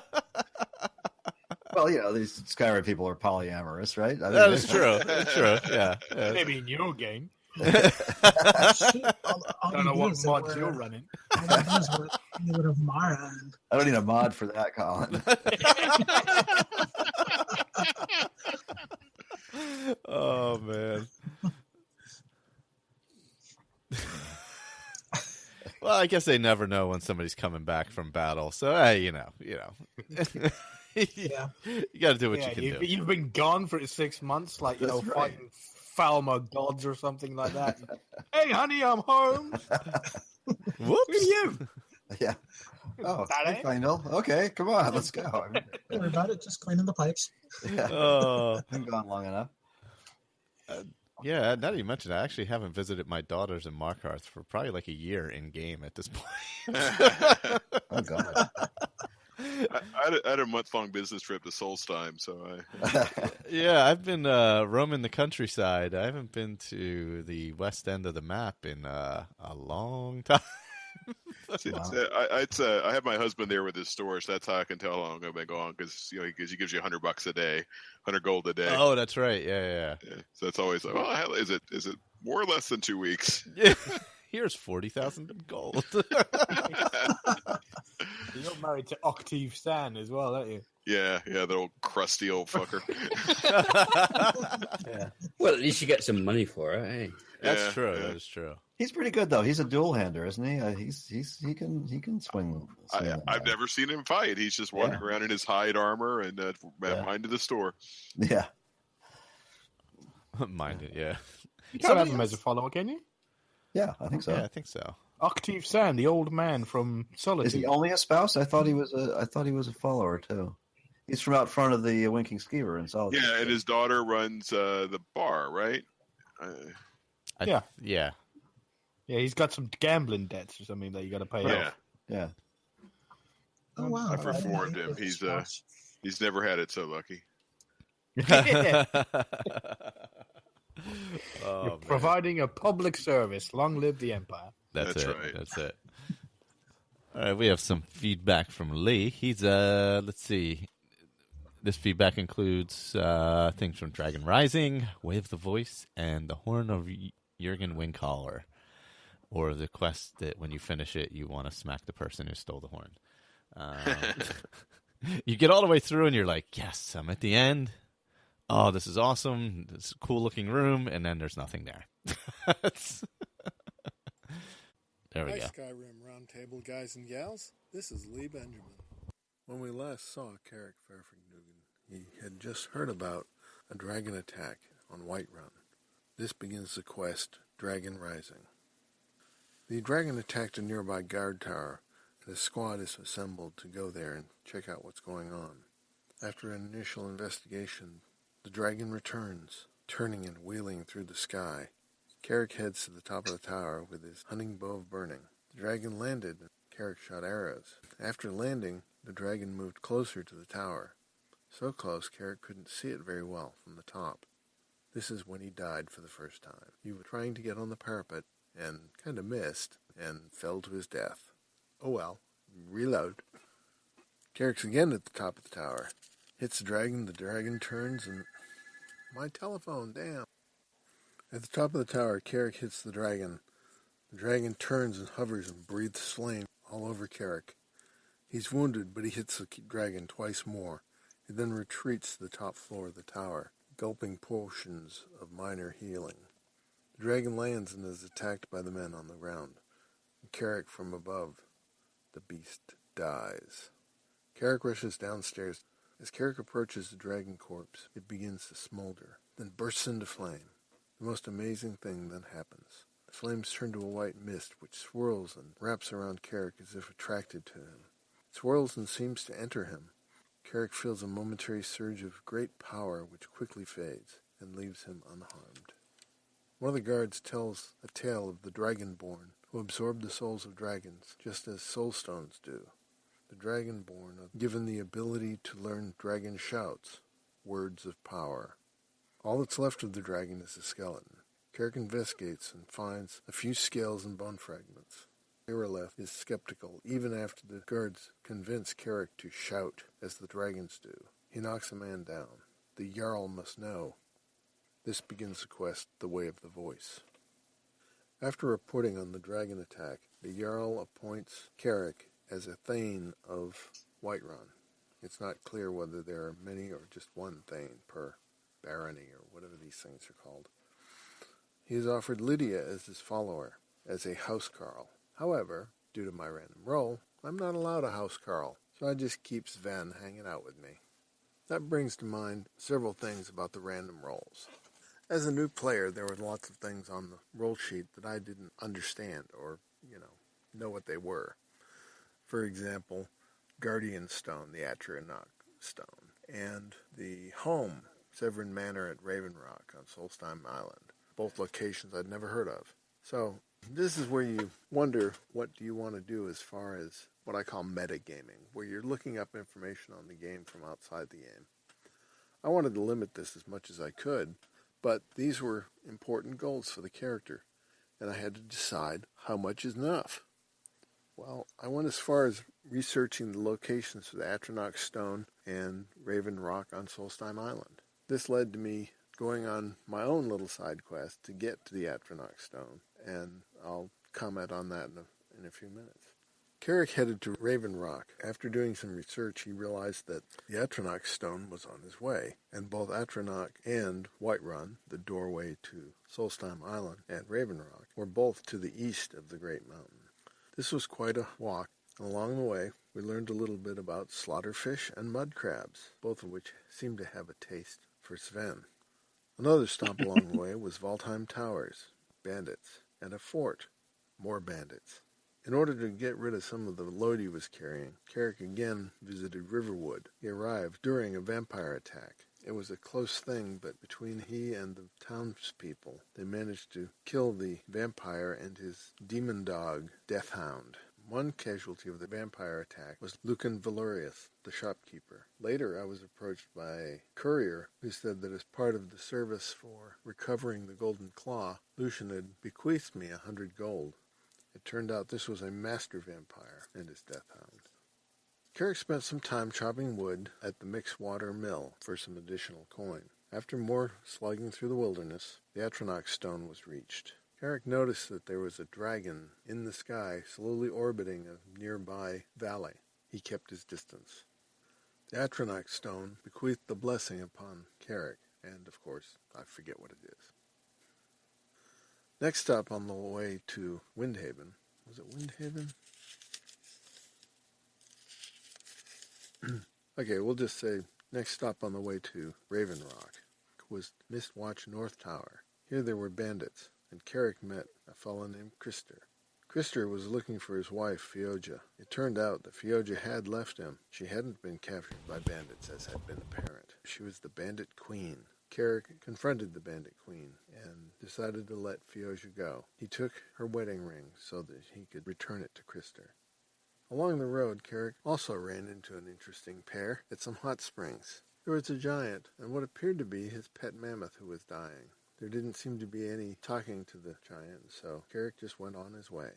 S2: Well, these Skyrim people are polyamorous, right? I mean,
S1: That is true. That's true. Yeah.
S5: Maybe in your game.
S6: All
S5: Don't know what mods you're running.
S6: You would have Mara.
S2: I don't need a mod for that, Colin.
S1: Oh, man. Well, I guess they never know when somebody's coming back from battle. So, hey, you know.
S6: Yeah.
S1: You got to do what you can do.
S5: You've been gone for 6 months, like,
S2: That's right.
S5: fighting Falmer gods or something like that. Hey, honey, I'm home.
S1: Whoops.
S5: Who are you?
S2: Yeah. Oh,
S5: Daddy?
S2: Faendal. Okay, come on, let's go.
S6: Don't worry about it. Just cleaning the pipes.
S2: Yeah.
S1: Oh.
S2: Been gone long enough.
S1: Yeah, now that you mentioned it, I actually haven't visited my daughters in Markarth for probably like a year in game at this point.
S2: Oh God.
S3: I had a month-long business trip to Solstheim, so
S1: Yeah, I've been roaming the countryside. I haven't been to the west end of the map in a long time.
S3: I have my husband there with his storage. That's how I can tell how long I've been gone, because he gives you $100 a day, 100 gold a day.
S1: Oh, that's right. Yeah.
S3: So it's always like, well, hell, is it more or less than 2 weeks?
S1: Yeah. Here's 40,000 in gold.
S5: You're married to Octave Stan as well, aren't you?
S3: Yeah, that old crusty old fucker.
S2: Yeah.
S4: Well, at least you get some money for it, eh?
S1: That's true. Yeah. That is true.
S2: He's pretty good though. He's a dual hander, isn't he? He can swing.
S3: I've never seen him fight. He's just wandering around in his hide armor and minded the store.
S2: Yeah.
S1: Mind it, yeah.
S5: You can't have him as a follower, can you?
S2: Yeah, I think so.
S1: Yeah, I think so.
S5: Octave Stan, the old man from Solitude.
S2: Is he only a spouse? I thought he was a follower too. He's from out front of the Winking Skeever in Solitude.
S3: Yeah, and his daughter runs the bar, right?
S5: Yeah.
S1: Yeah.
S5: Yeah, he's got some gambling debts or something that you got to pay off.
S2: Yeah.
S6: Oh wow!
S3: I've reformed him. He's never had it so lucky.
S1: Oh,
S5: providing a public service. Long live the Empire.
S1: That's it.
S3: right.
S1: That's it. All right, we have some feedback from Lee. He's let's see. This feedback includes things from Dragon Rising, Way of the Voice, and the Horn of Jurgen Windcaller, or the quest that when you finish it, you want to smack the person who stole the horn. You get all the way through, and you're like, "Yes, I'm at the end. Oh, this is awesome. This is a cool looking room," and then there's nothing there. There we go.
S8: Hi, Skyrim Roundtable guys and gals. This is Lee Benjamin. When we last saw Carrick Fairford-Nugan, he had just heard about a dragon attack on Whiterun. This begins the quest, Dragon Rising. The dragon attacked a nearby guard tower, and a squad is assembled to go there and check out what's going on. After an initial investigation, the dragon returns, turning and wheeling through the sky. Carrick heads to the top of the tower with his hunting bow of burning. The dragon landed, and Carrick shot arrows. After landing, the dragon moved closer to the tower. So close, Carrick couldn't see it very well from the top. This is when he died for the first time. He was trying to get on the parapet, and kind of missed, and fell to his death. Oh well, Reload. Carrick's again at the top of the tower. Hits the dragon turns, and... My telephone, damn. At the top of the tower, Carrick hits the dragon. The dragon turns and hovers and breathes flame all over Carrick. He's wounded, but he hits the dragon twice more. He then retreats to the top floor of the tower, gulping potions of minor healing. The dragon lands and is attacked by the men on the ground. Carrick from above. The beast dies. Carrick rushes downstairs. As Carrick approaches the dragon corpse, it begins to smolder, then bursts into flame. The most amazing thing then happens. The flames turn to a white mist which swirls and wraps around Carrick as if attracted to him. It swirls and seems to enter him. Carrick feels a momentary surge of great power which quickly fades and leaves him unharmed. One of the guards tells a tale of the Dragonborn who absorb the souls of dragons just as soulstones do. The Dragonborn are given the ability to learn dragon shouts, words of power. All that's left of the dragon is a skeleton. Carrick investigates and finds a few scales and bone fragments. Irileth is skeptical, even after the guards convince Carrick to shout as the dragons do. He knocks a man down. The Jarl must know. This begins the quest, The Way of the Voice. After reporting on the dragon attack, the Jarl appoints Carrick as a Thane of Whiterun. It's not clear whether there are many or just one Thane per barony or whatever these things are called. He is offered Lydia as his follower, as a housecarl. However, due to my random roll, I'm not allowed a housecarl, so I just keep Sven hanging out with me. That brings to mind several things about the random rolls. As a new player, there were lots of things on the roll sheet that I didn't understand or, know what they were. For example, Guardian Stone, the Atronach Stone, and the home, Severin Manor at Raven Rock on Solstheim Island. Both locations I'd never heard of. So this is where you wonder what do you want to do as far as what I call metagaming, where you're looking up information on the game from outside the game. I wanted to limit this as much as I could, but these were important goals for the character, and I had to decide how much is enough. Well, I went as far as researching the locations for the Atronach Stone and Raven Rock on Solstheim Island. This led to me going on my own little side quest to get to the Atronach Stone, and I'll comment on that in a few minutes. Carrick headed to Raven Rock. After doing some research, he realized that the Atronach Stone was on his way, and both Atronach and Whiterun, the doorway to Solstheim Island and Raven Rock, were both to the east of the Great Mountain. This was quite a walk, and along the way, we learned a little bit about slaughterfish and mud crabs, both of which seemed to have a taste for Sven. Another stop along the way was Valtheim Towers, bandits, and a fort, more bandits. In order to get rid of some of the load he was carrying, Carrick again visited Riverwood. He arrived during a vampire attack. It was a close thing, but between he and the townspeople, they managed to kill the vampire and his demon dog, Deathhound. One casualty of the vampire attack was Lucan Valerius, the shopkeeper. Later, I was approached by a courier who said that as part of the service for recovering the Golden Claw, Lucian had bequeathed me 100 gold. It turned out this was a master vampire and his Deathhound. Carrick spent some time chopping wood at the Mixwater Mill for some additional coin. After more slugging through the wilderness, the Atronach Stone was reached. Carrick noticed that there was a dragon in the sky slowly orbiting a nearby valley. He kept his distance. The Atronach Stone bequeathed the blessing upon Carrick, and of course, I forget what it is. Next stop on the way to Windhaven. Was it Windhaven? Okay, we'll just say next stop on the way to Raven Rock was Mistwatch North Tower. Here there were bandits, and Carrick met a fellow named Krister. Krister was looking for his wife, Fioja. It turned out that Fioja had left him. She hadn't been captured by bandits, as had been apparent. She was the bandit queen. Carrick confronted the bandit queen and decided to let Fioja go. He took her wedding ring so that he could return it to Krister. Along the road, Carrick also ran into an interesting pair at some hot springs. There was a giant and what appeared to be his pet mammoth who was dying. There didn't seem to be any talking to the giant, so Carrick just went on his way.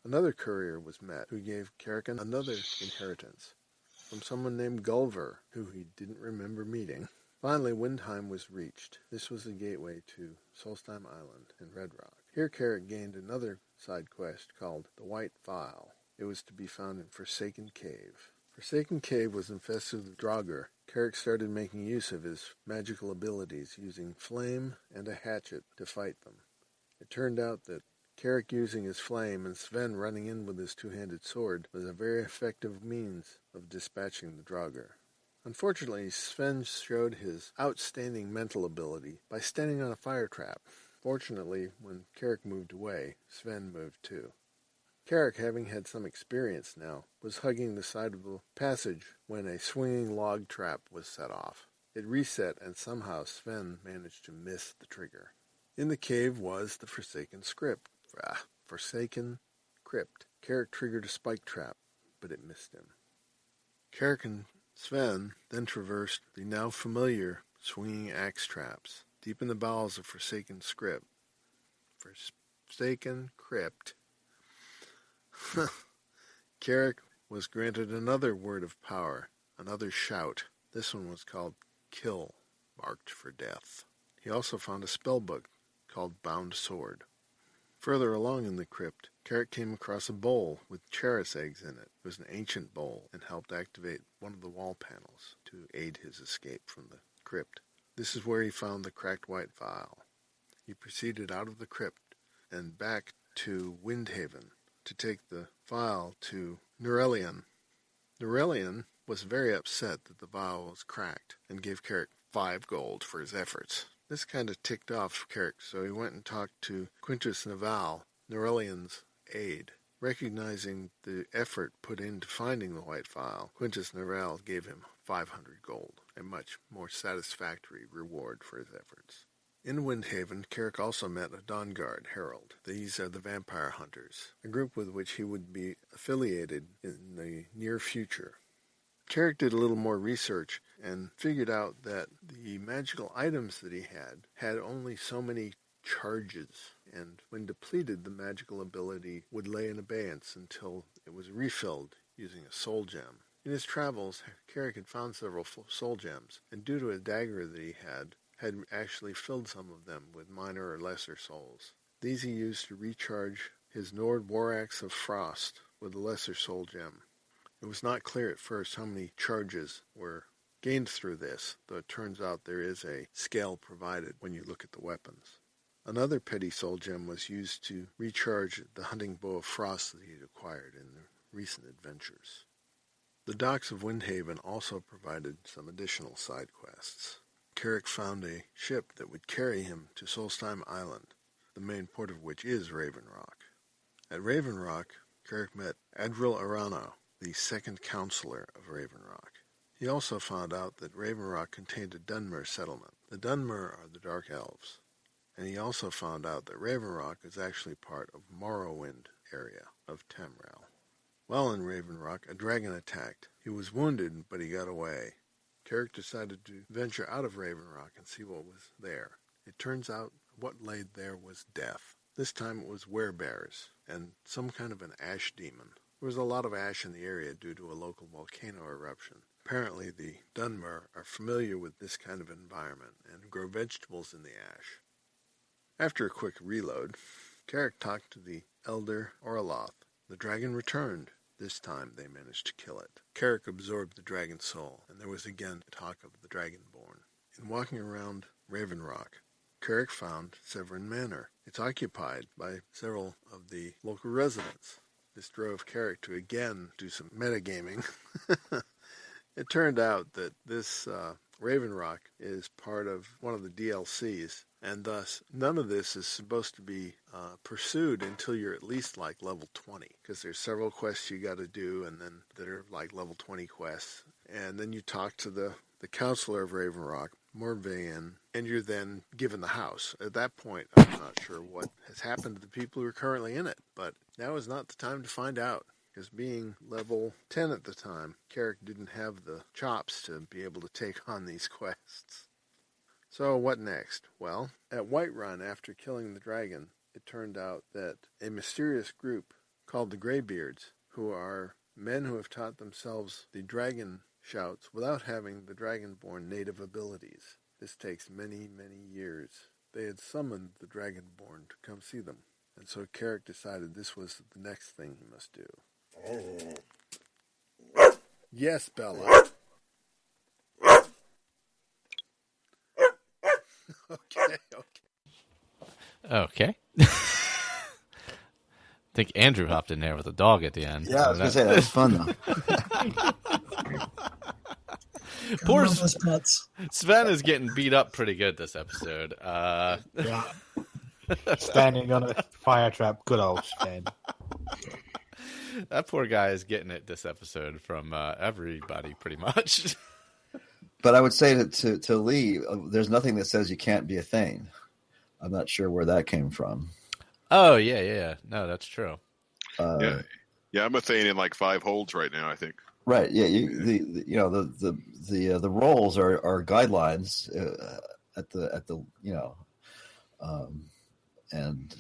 S8: Another courier was met who gave Carrick another inheritance from someone named Gulliver, who he didn't remember meeting. Finally, Windheim was reached. This was the gateway to Solstheim Island in Red Rock. Here Carrick gained another side quest called the White Phial. It was to be found in Forsaken Cave. Forsaken Cave was infested with Draugr. Carrick started making use of his magical abilities, using flame and a hatchet to fight them. It turned out that Carrick using his flame and Sven running in with his two-handed sword was a very effective means of dispatching the Draugr. Unfortunately, Sven showed his outstanding mental ability by standing on a fire trap. Fortunately, when Carrick moved away, Sven moved too. Carrick, having had some experience now, was hugging the side of the passage when a swinging log trap was set off. It reset, and somehow Sven managed to miss the trigger. In the cave was the Forsaken Crypt. Carrick triggered a spike trap, but it missed him. Carrick and Sven then traversed the now familiar swinging axe traps. Deep in the bowels of Forsaken Crypt, Carrick was granted another word of power, another shout. This one was called Kill, marked for death. He also found a spell book called Bound Sword. Further along in the crypt, Carrick came across a bowl with charis eggs in it. It was an ancient bowl and helped activate one of the wall panels to aid his escape from the crypt. This is where he found the cracked white phial. He proceeded out of the crypt and back to Windhaven to take the phial to Norelian. Norelian was very upset that the vial was cracked and gave Carrick 5 gold for his efforts. This kind of ticked off Carrick, so he went and talked to Quintus Naval, Norelian's aide. Recognizing the effort put into finding the white phial, Quintus Naval gave him 500 gold, a much more satisfactory reward for his efforts. In Windhaven, Carrick also met a Dawnguard herald. These are the vampire hunters, a group with which he would be affiliated in the near future. Carrick did a little more research and figured out that the magical items that he had only so many charges, and when depleted, the magical ability would lay in abeyance until it was refilled using a soul gem. In his travels, Carrick had found several soul gems, and due to a dagger that he had actually filled some of them with minor or lesser souls. These he used to recharge his Nord War Axe of Frost with a lesser soul gem. It was not clear at first how many charges were gained through this, though it turns out there is a scale provided when you look at the weapons. Another petty soul gem was used to recharge the hunting bow of Frost that he had acquired in the recent adventures. The docks of Windhaven also provided some additional side quests. Carrick found a ship that would carry him to Solstheim Island, the main port of which is Raven Rock. At Raven Rock, Carrick met Adril Arano, the second counselor of Raven Rock. He also found out that Raven Rock contained a Dunmer settlement. The Dunmer are the Dark Elves. And he also found out that Raven Rock is actually part of Morrowind area of Tamriel. While in Raven Rock, a dragon attacked. He was wounded, but he got away. Carrick decided to venture out of Raven Rock and see what was there. It turns out what lay there was death. This time it was werebears and some kind of an ash demon. There was a lot of ash in the area due to a local volcano eruption. Apparently the Dunmer are familiar with this kind of environment and grow vegetables in the ash. After a quick reload, Carrick talked to the Elder Orloth. The dragon returned. This time they managed to kill it. Carrick absorbed the dragon's soul, and there was again talk of the Dragonborn. In walking around Raven Rock, Carrick found Severin Manor. It's occupied by several of the local residents. This drove Carrick to again do some metagaming. It turned out that this Raven Rock is part of one of the DLCs, and thus none of this is supposed to be pursued until you're at least like level 20, because there's several quests you got to do, and then that are like level 20 quests, and then you talk to the counselor of Raven Rock, Morvain, and you're then given the house. At that point, I'm not sure what has happened to the people who are currently in it, but now is not the time to find out. Because being level 10 at the time, Carrick didn't have the chops to be able to take on these quests. So what next? Well, at Whiterun, after killing the dragon, it turned out that a mysterious group called the Greybeards, who are men who have taught themselves the dragon shouts without having the dragonborn native abilities. This takes many, many years. They had summoned the dragonborn to come see them, and so Carrick decided this was the next thing he must do. Yes, Bella.
S1: Okay. I think Andrew hopped in there with a dog at the end.
S2: Yeah, I was going to say, that was fun, though.
S1: Poor Sven is getting beat up pretty good this episode.
S5: Yeah. Standing on a fire trap. Good old Sven.
S1: That poor guy is getting it this episode from everybody, pretty much.
S2: But I would say to Lee, there's nothing that says you can't be a Thane. I'm not sure where that came from.
S1: Oh, yeah. No, that's true.
S3: Yeah, I'm a Thane in like 5 holds right now, I think.
S2: Right. Yeah. The roles are guidelines at the and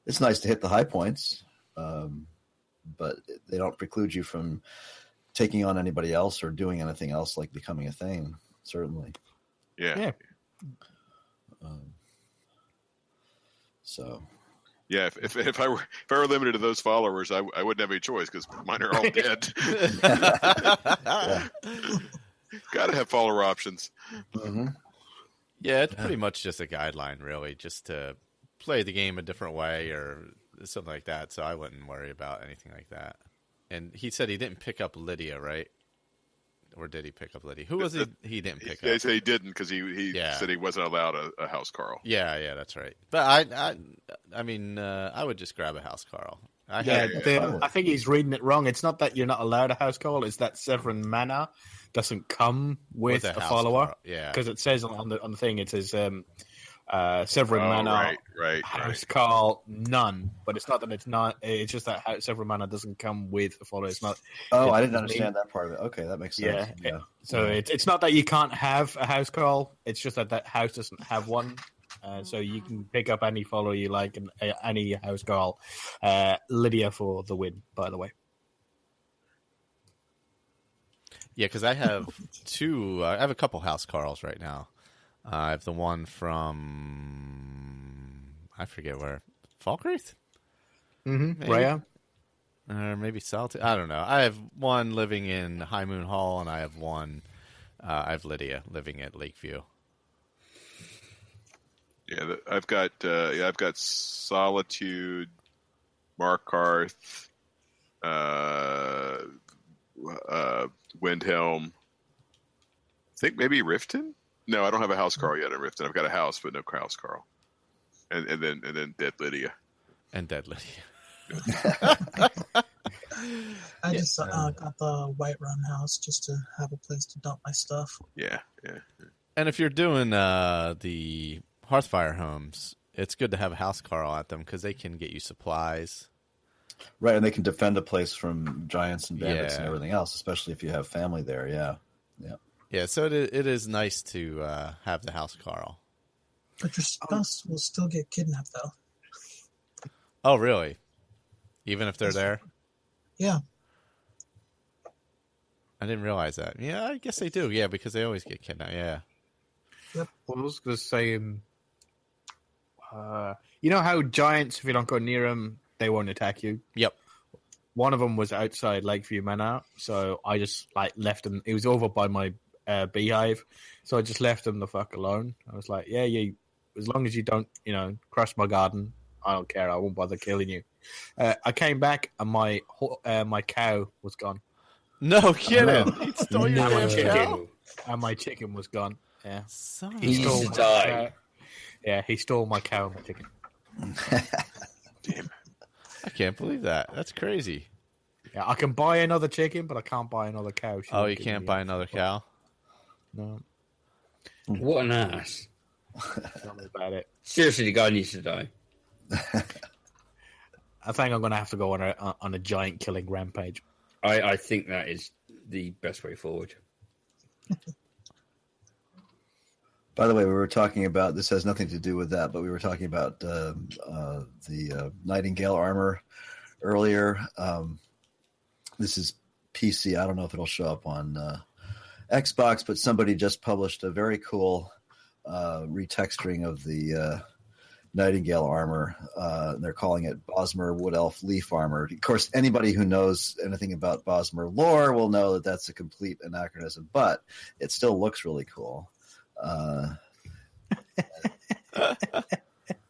S2: it's nice to hit the high points, but they don't preclude you from taking on anybody else or doing anything else like becoming a Thane. Certainly.
S3: Yeah.
S2: So.
S3: Yeah, if I were limited to those followers, I wouldn't have any choice because mine are all dead. Got to have follower options.
S2: Mm-hmm.
S1: Yeah, it's pretty much just a guideline, really, just to play the game a different way or something like that. So I wouldn't worry about anything like that. And he said he didn't pick up Lydia, right? Or did he pick up Lydia? Who was it? He didn't pick up.
S3: He said he didn't because he said he wasn't allowed a house Carl.
S1: Yeah, that's right. But I mean, I would just grab a house Carl.
S5: I think he's reading it wrong. It's not that you're not allowed a house Carl. It's that Severin Manor doesn't come with a follower.
S1: Carl. Yeah,
S5: because it says on the thing, it says Severin Manor,
S3: right.
S5: house Carl, none. But it's not that it's not. It's just that Severin Manor doesn't come with a follower. It's not.
S2: Oh, I didn't understand that part of it. Okay, that makes sense.
S5: Yeah. So it's not that you can't have a house Carl. It's just that house doesn't have one. So you can pick up any follower you like and any house Carl. Lydia for the win, by the way.
S1: Yeah, because I have two. I have a couple house Carls right now. I have the one from I forget where Falkreath,
S5: Rhea,
S1: or maybe Solitude. I don't know. I have one living in High Moon Hall, and I have one. I have Lydia living at Lakeview.
S3: Yeah, I've got Solitude, Markarth, Windhelm. I think maybe Riften. No, I don't have a house Carl yet in Riften. I've got a house, but no house Carl. And then Dead Lydia.
S1: And Dead Lydia.
S6: I just got the Whiterun house just to have a place to dump my stuff.
S3: Yeah.
S1: And if you're doing the Hearthfire homes, it's good to have a house Carl at them because they can get you supplies.
S2: Right, and they can defend a place from giants and bandits and everything else, especially if you have family there. Yeah.
S1: Yeah, so it is nice to have the house Carl.
S6: But your spouse will still get kidnapped, though.
S1: Oh, really? Even if they're there?
S6: Yeah.
S1: I didn't realize that. Yeah, I guess they do. Yeah, because they always get kidnapped. Yeah.
S5: Yep. Well, I was going to say, you know how giants, if you don't go near them, they won't attack you?
S1: Yep.
S5: One of them was outside Lakeview Manor, so I just left him. It was over by my beehive, so I just left him the fuck alone. I was like, yeah, as long as you don't, crush my garden, I don't care. I won't bother killing you. I came back and my cow was gone.
S1: No kidding. He stole your
S5: chicken, and my chicken was gone. Yeah,
S4: he stole
S5: he stole my cow and my chicken.
S3: Damn.
S1: I can't believe that. That's crazy.
S5: Yeah, I can buy another chicken, but I can't buy another cow.
S1: Oh, you can't buy another cow?
S5: No.
S4: What an ass.
S5: Tell me about it.
S4: Seriously, the guy needs to die.
S5: I think I'm going to have to go on a giant killing rampage.
S4: I think that is the best way forward.
S2: By the way, we were talking about, this has nothing to do with that, but we were talking about the Nightingale armor earlier. This is PC. I don't know if it'll show up on Xbox, but somebody just published a very cool retexturing of the Nightingale armor. They're calling it Bosmer Wood Elf Leaf Armor. Of course, anybody who knows anything about Bosmer lore will know that that's a complete anachronism, but it still looks really cool.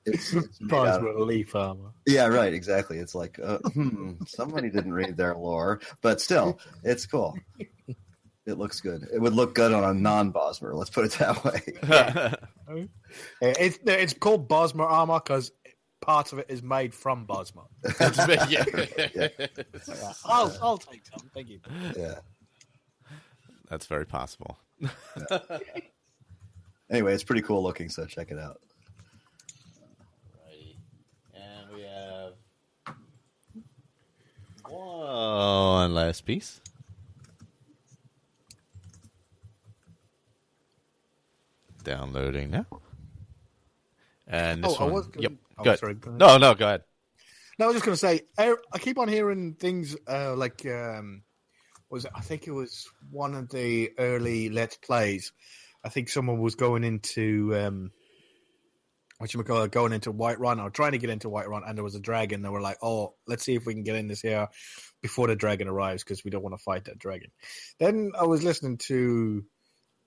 S2: It's
S5: Bosmer Leaf Armor.
S2: Yeah, right, exactly. It's like, somebody didn't read their lore, but still, it's cool. It looks good. It would look good on a non-Bosmer. Let's put it that way.
S5: It's called Bosmer armor because parts of it is made from Bosmer.
S1: Yeah.
S5: I'll take some. Thank you.
S2: Yeah.
S1: That's very possible.
S2: Anyway, it's pretty cool looking, so check it out.
S1: Alrighty. And we have one last piece. Downloading now. And this one. Yep. Go ahead.
S5: Sorry, go ahead.
S1: No, go ahead.
S5: No, I was just going to say, I keep on hearing things like, I think it was one of the early Let's Plays. I think someone was going into, going into Whiterun or trying to get into Whiterun, and there was a dragon. They were like, oh, let's see if we can get in this here before the dragon arrives because we don't want to fight that dragon. Then I was listening to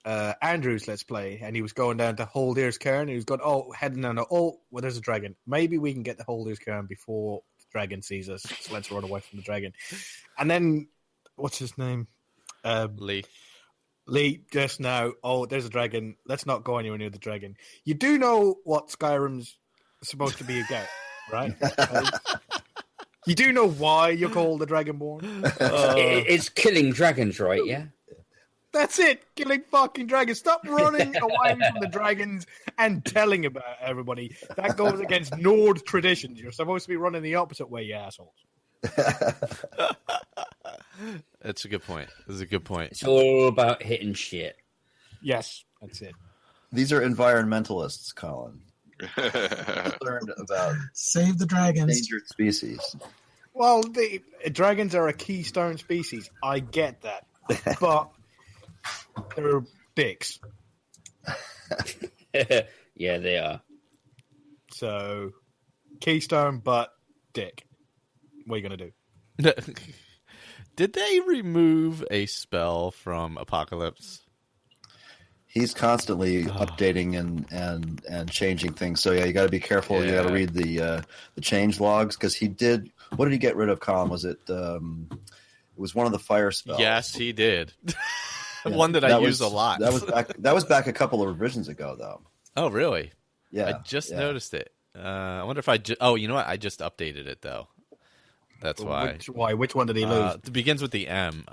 S5: Andrew's Let's Play, and he was going down to Holdir's Cairn. He was going, heading down to, there's a dragon. Maybe we can get to Holdir's Cairn before the dragon sees us, so let's run away from the dragon. And then, what's his name? Lee, just now, there's a dragon. Let's not go anywhere near the dragon. You do know what Skyrim's supposed to be about, right? You do know why you're called the Dragonborn?
S4: It's killing dragons, right? Yeah.
S5: That's it. Killing fucking dragons. Stop running away from the dragons and telling about everybody. That goes against Nord traditions. You're supposed to be running the opposite way, you assholes.
S1: That's a good point. That's a good point.
S4: It's all about hitting shit.
S5: Yes, that's it.
S2: These are environmentalists, Colin. Concerned about
S6: save the dragons.
S2: Endangered species.
S5: Well, the dragons are a keystone species. I get that. But they're dicks.
S4: Yeah, they are.
S5: So, keystone, but dick. What are you going to do?
S1: Did they remove a spell from Apocalypse?
S2: He's constantly updating and changing things. So yeah, you got to be careful.
S1: Yeah.
S2: You got to read the change logs because he did. What did he get rid of, Colin? Was it? It was one of the fire spells.
S1: Yes, he did.
S2: Yeah,
S1: one that I use a lot.
S2: That was back a couple of revisions ago, though.
S1: Oh, really?
S2: Yeah,
S1: I just noticed it. I wonder if you know what? I just updated it though. That's why.
S5: Which one did he lose?
S1: It begins with the M.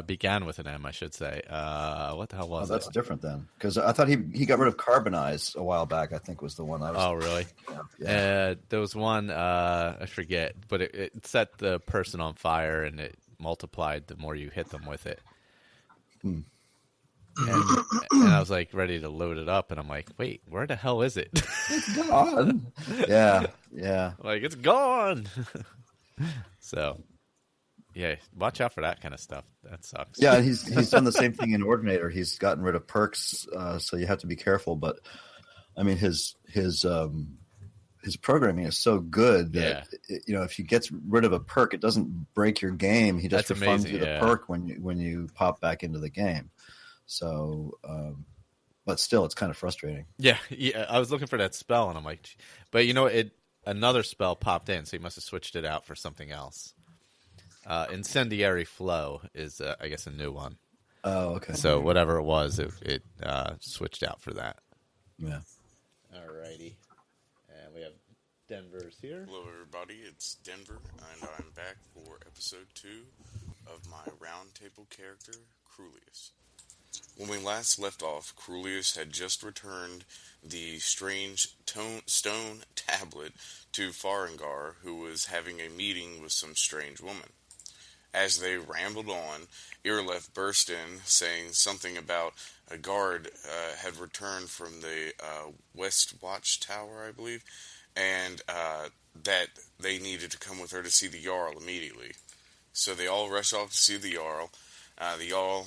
S1: Began with an M, I should say. What the hell was
S2: that's
S1: it?
S2: different then, because I thought he got rid of Carbonize a while back. I think was the one I was.
S1: Oh, really?
S2: Yeah.
S1: There was one I forget, but it set the person on fire and it multiplied the more you hit them with it. And I was like ready to load it up, and I'm like, wait, where the hell is it?
S2: It's gone. Yeah.
S1: Like, it's gone. So, yeah, watch out for that kind of stuff. That sucks.
S2: Yeah, he's done the same thing in Ordinator. He's gotten rid of perks, so you have to be careful. But I mean, his programming is so good that if he gets rid of a perk, it doesn't break your game. He just refunds you the perk when you pop back into the game. So, but still, it's kind of frustrating.
S1: Yeah. I was looking for that spell, and I'm like, but another spell popped in, so he must have switched it out for something else. Incendiary Flow is, I guess, a new one.
S2: Oh, okay.
S1: So whatever it was, it switched out for that.
S2: Yeah.
S1: Alrighty. And we have Denver's here.
S9: Hello, everybody. It's Denver, and I'm back for episode 2 of my Roundtable character, Crulius. When we last left off, Crulius had just returned the strange stone tablet to Farengar, who was having a meeting with some strange woman. As they rambled on, Irleth burst in, saying something about a guard had returned from the West Watch Tower, I believe, and that they needed to come with her to see the Jarl immediately. So they all rush off to see the Jarl. The Jarl,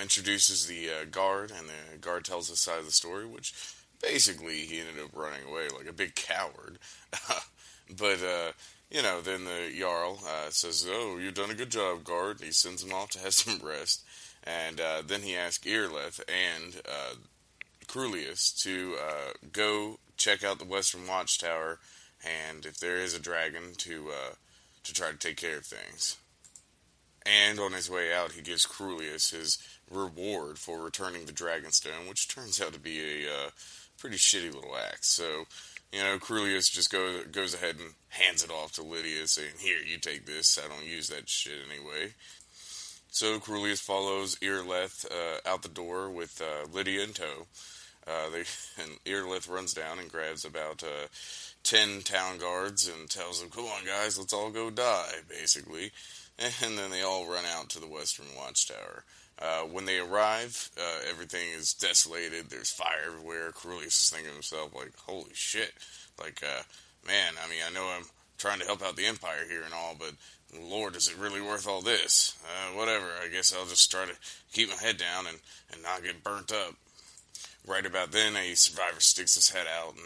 S9: introduces the guard, and the guard tells his side of the story, which basically he ended up running away like a big coward. But, then the Jarl says, "Oh, you've done a good job, guard." And he sends him off to have some rest. And then he asks Earleth and Crulius to go check out the Western Watchtower, and if there is a dragon, to try to take care of things. And on his way out, he gives Crulius his reward for returning the Dragonstone, which turns out to be a pretty shitty little axe. So, Crulius just goes ahead and hands it off to Lydia, saying, "Here, you take this. I don't use that shit anyway." So Crulius follows Earleth out the door with Lydia in tow. And Earleth runs down and grabs about 10 town guards and tells them, "Come on, guys, let's all go die," basically. And then they all run out to the Western Watchtower. When they arrive, everything is desolated. There's fire everywhere. Crulius is thinking to himself, like, holy shit. Like, man, I mean, I know I'm trying to help out the Empire here and all, but Lord, is it really worth all this? Whatever, I guess I'll just try to keep my head down and not get burnt up. Right about then, a survivor sticks his head out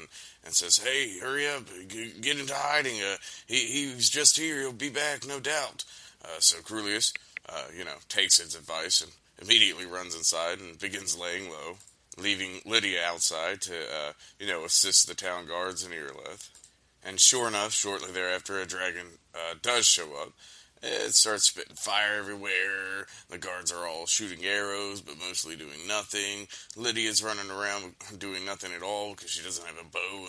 S9: and says, "Hey, hurry up, get into hiding. He was just here, he'll be back, no doubt." So Crulius, takes his advice and immediately runs inside and begins laying low, leaving Lydia outside to, assist the town guards and Earleth. And sure enough, shortly thereafter, a dragon does show up. It starts spitting fire everywhere. The guards are all shooting arrows, but mostly doing nothing. Lydia's running around doing nothing at all because she doesn't have a bow.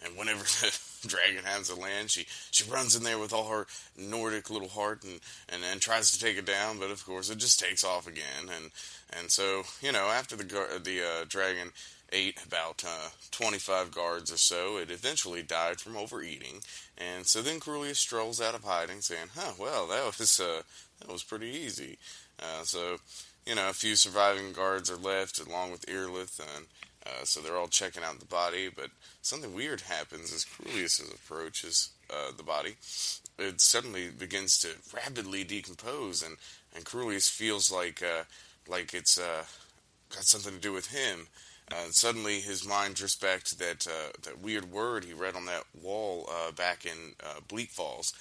S9: And whenever the dragon has to land, she runs in there with all her Nordic little heart and tries to take it down. But of course, it just takes off again. And so, after the dragon ate about 25 guards or so, it eventually died from overeating. And so then Crulius strolls out of hiding, saying, well, that was pretty easy. So, a few surviving guards are left, along with Earleth, and so they're all checking out the body, but something weird happens as Crulius approaches the body. It suddenly begins to rapidly decompose, and Crulius feels like it's got something to do with him. Suddenly, his mind drifts back to that weird word he read on that wall back in Bleak Falls,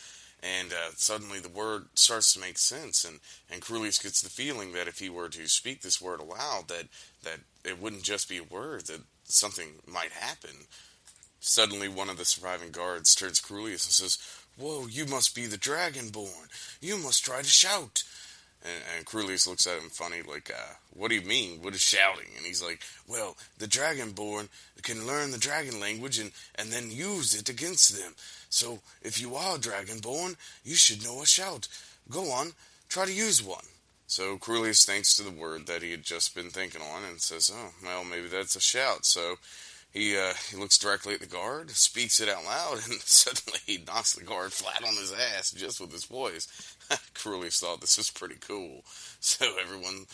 S9: and suddenly the word starts to make sense, and Crulius gets the feeling that if he were to speak this word aloud, that it wouldn't just be a word, that something might happen. Suddenly, one of the surviving guards turns to Crulius and says, "Whoa, you must be the Dragonborn. You must try to shout." And Crulius looks at him funny, like, "What do you mean? What is shouting?" And he's like, "Well, the Dragonborn can learn the dragon language and then use it against them. So, if you are Dragonborn, you should know a shout. Go on, try to use one." So Crulius thinks to the word that he had just been thinking on and says, "Oh, well, maybe that's a shout." So he looks directly at the guard, speaks it out loud, and suddenly he knocks the guard flat on his ass just with his voice. Crulius thought this was pretty cool. So everyone,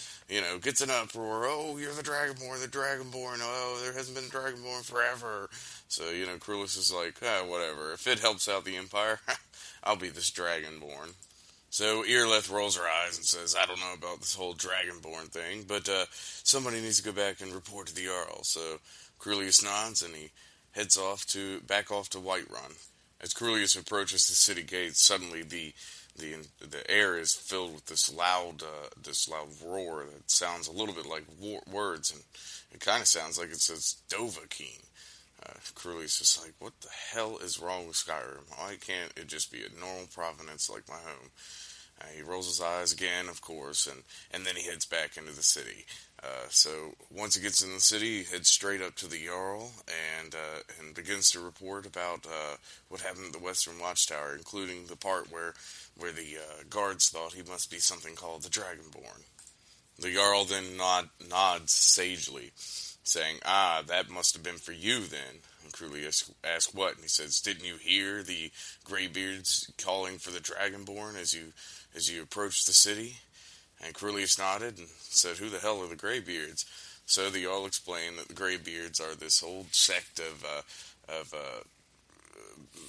S9: gets an uproar. "Oh, you're the Dragonborn. Oh, there hasn't been a Dragonborn forever." So, Crulius is like, whatever. If it helps out the Empire, I'll be this Dragonborn. So Earleth rolls her eyes and says, "I don't know about this whole Dragonborn thing, but somebody needs to go back and report to the Jarl." So Crulius nods and he heads back off to Whiterun. As Crulius approaches the city gates, suddenly the air is filled with this loud roar that sounds a little bit like words, and it kind of sounds like it says Dovahkiin. Crulius is like, "What the hell is wrong with Skyrim? Why can't it just be a normal province like my home?" He rolls his eyes again, of course, and then he heads back into the city. So once he gets in the city, he heads straight up to the Jarl and begins to report about what happened at the Western Watchtower, including the part where the guards thought he must be something called the Dragonborn. The Jarl then nods sagely, saying, "That must have been for you then." And Crulius asks what, and he says, "Didn't you hear the Greybeards calling for the Dragonborn as you approached the city?" And Crulius nodded and said, "Who the hell are the Greybeards?" So the Jarl explained that the Greybeards are this old sect of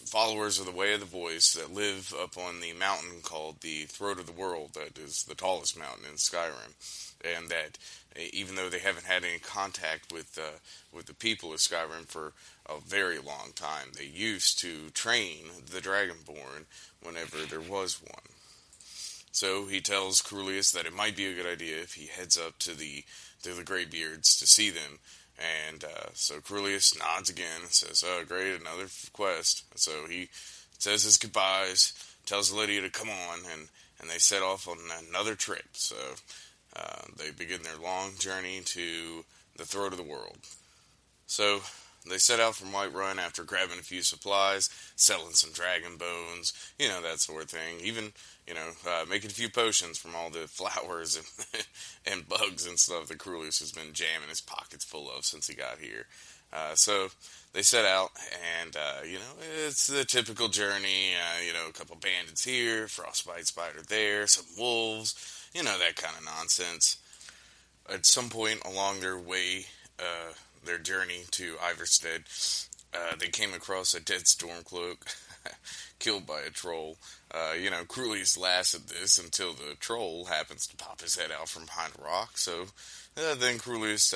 S9: followers of the Way of the Voice that live up on the mountain called the Throat of the World, that is the tallest mountain in Skyrim, and that even though they haven't had any contact with the people of Skyrim for a very long time, they used to train the Dragonborn whenever there was one. So he tells Crulius that it might be a good idea if he heads up to the Greybeards to see them. And so Crulius nods again and says, "Oh, great, another quest." So he says his goodbyes, tells Lydia to come on, and they set off on another trip. So they begin their long journey to the Throat of the World. So they set out from Whiterun after grabbing a few supplies, selling some dragon bones, that sort of thing. Even, making a few potions from all the flowers and bugs and stuff that Crulius has been jamming his pockets full of since he got here. So they set out, and, it's the typical journey. A couple bandits here, frostbite spider there, some wolves, that kind of nonsense. At some point along their way, their journey to Iverstead, they came across a dead Stormcloak killed by a troll. Crulius laughs at this until the troll happens to pop his head out from behind a rock. So then Crulius,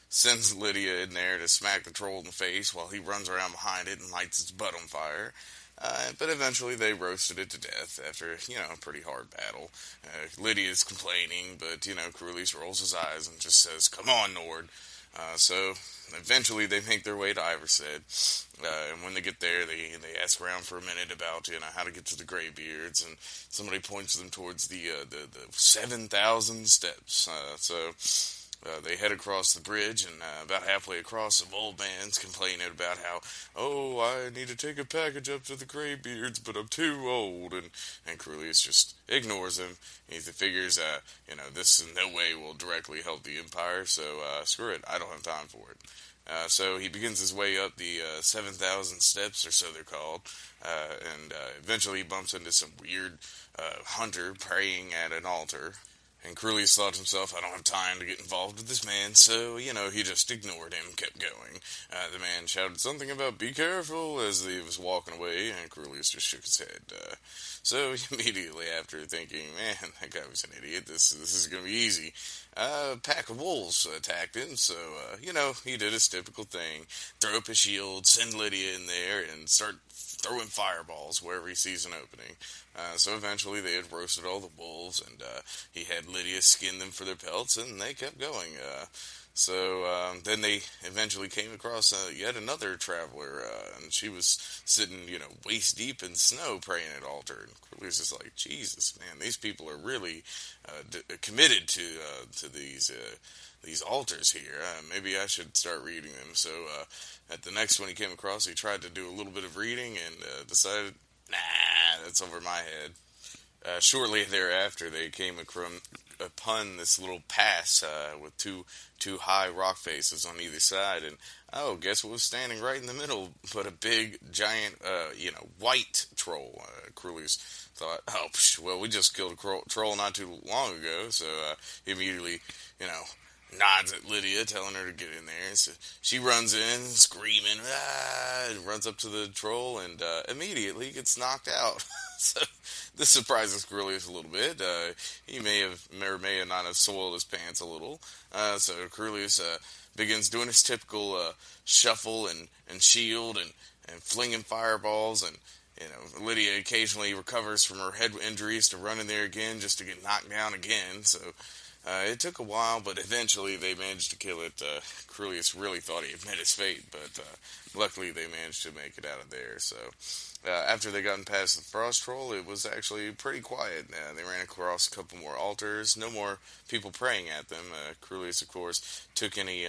S9: sends Lydia in there to smack the troll in the face while he runs around behind it and lights its butt on fire. But eventually they roasted it to death after, a pretty hard battle. Lydia's complaining, but, Crulius rolls his eyes and just says, "Come on, Nord." So eventually they make their way to Iverstead, and when they get there, they ask around for a minute about how to get to the Greybeards, and somebody points them towards the 7,000 steps. So they head across the bridge, and about halfway across, some old man's complaining about how, "Oh, I need to take a package up to the Greybeards, but I'm too old," and Crulius just ignores him. He figures, this in no way will directly help the Empire, so screw it, I don't have time for it. So he begins his way up the 7,000 steps, or so they're called, and eventually he bumps into some weird hunter praying at an altar. And Crulius thought to himself, "I don't have time to get involved with this man," so, he just ignored him, kept going. The man shouted something about "be careful" as he was walking away, and Crulius just shook his head. So immediately after thinking, "Man, that guy was an idiot, this is going to be easy," a pack of wolves attacked him, so, he did his typical thing, throw up his shield, send Lydia in there, and start throwing fireballs wherever he sees an opening. So eventually they had roasted all the wolves, and he had Lydia skin them for their pelts, and they kept going. So then they eventually came across yet another traveler, and she was sitting, waist deep in snow praying at altar. And Crulius is like, "Jesus, man, these people are really committed to these altars here. Maybe I should start reading them." So at the next one he came across, he tried to do a little bit of reading and decided, "Nah, that's over my head." Shortly thereafter, they came upon this little pass with two high rock faces on either side, and guess what was standing right in the middle but a big, giant, white troll. Crulius thought, "Oh, well, we just killed a troll not too long ago," so he immediately, nods at Lydia, telling her to get in there. So she runs in, screaming, and runs up to the troll, and immediately gets knocked out. So this surprises Crulius a little bit. He may or may not have soiled his pants a little. So Crulius begins doing his typical shuffle and shield and flinging fireballs, and Lydia occasionally recovers from her head injuries to run in there again just to get knocked down again. So it took a while, but eventually they managed to kill it. Crulius really thought he had met his fate, but luckily they managed to make it out of there. So after they gotten past the frost troll, it was actually pretty quiet. They ran across a couple more altars, no more people praying at them. Crulius, of course, took any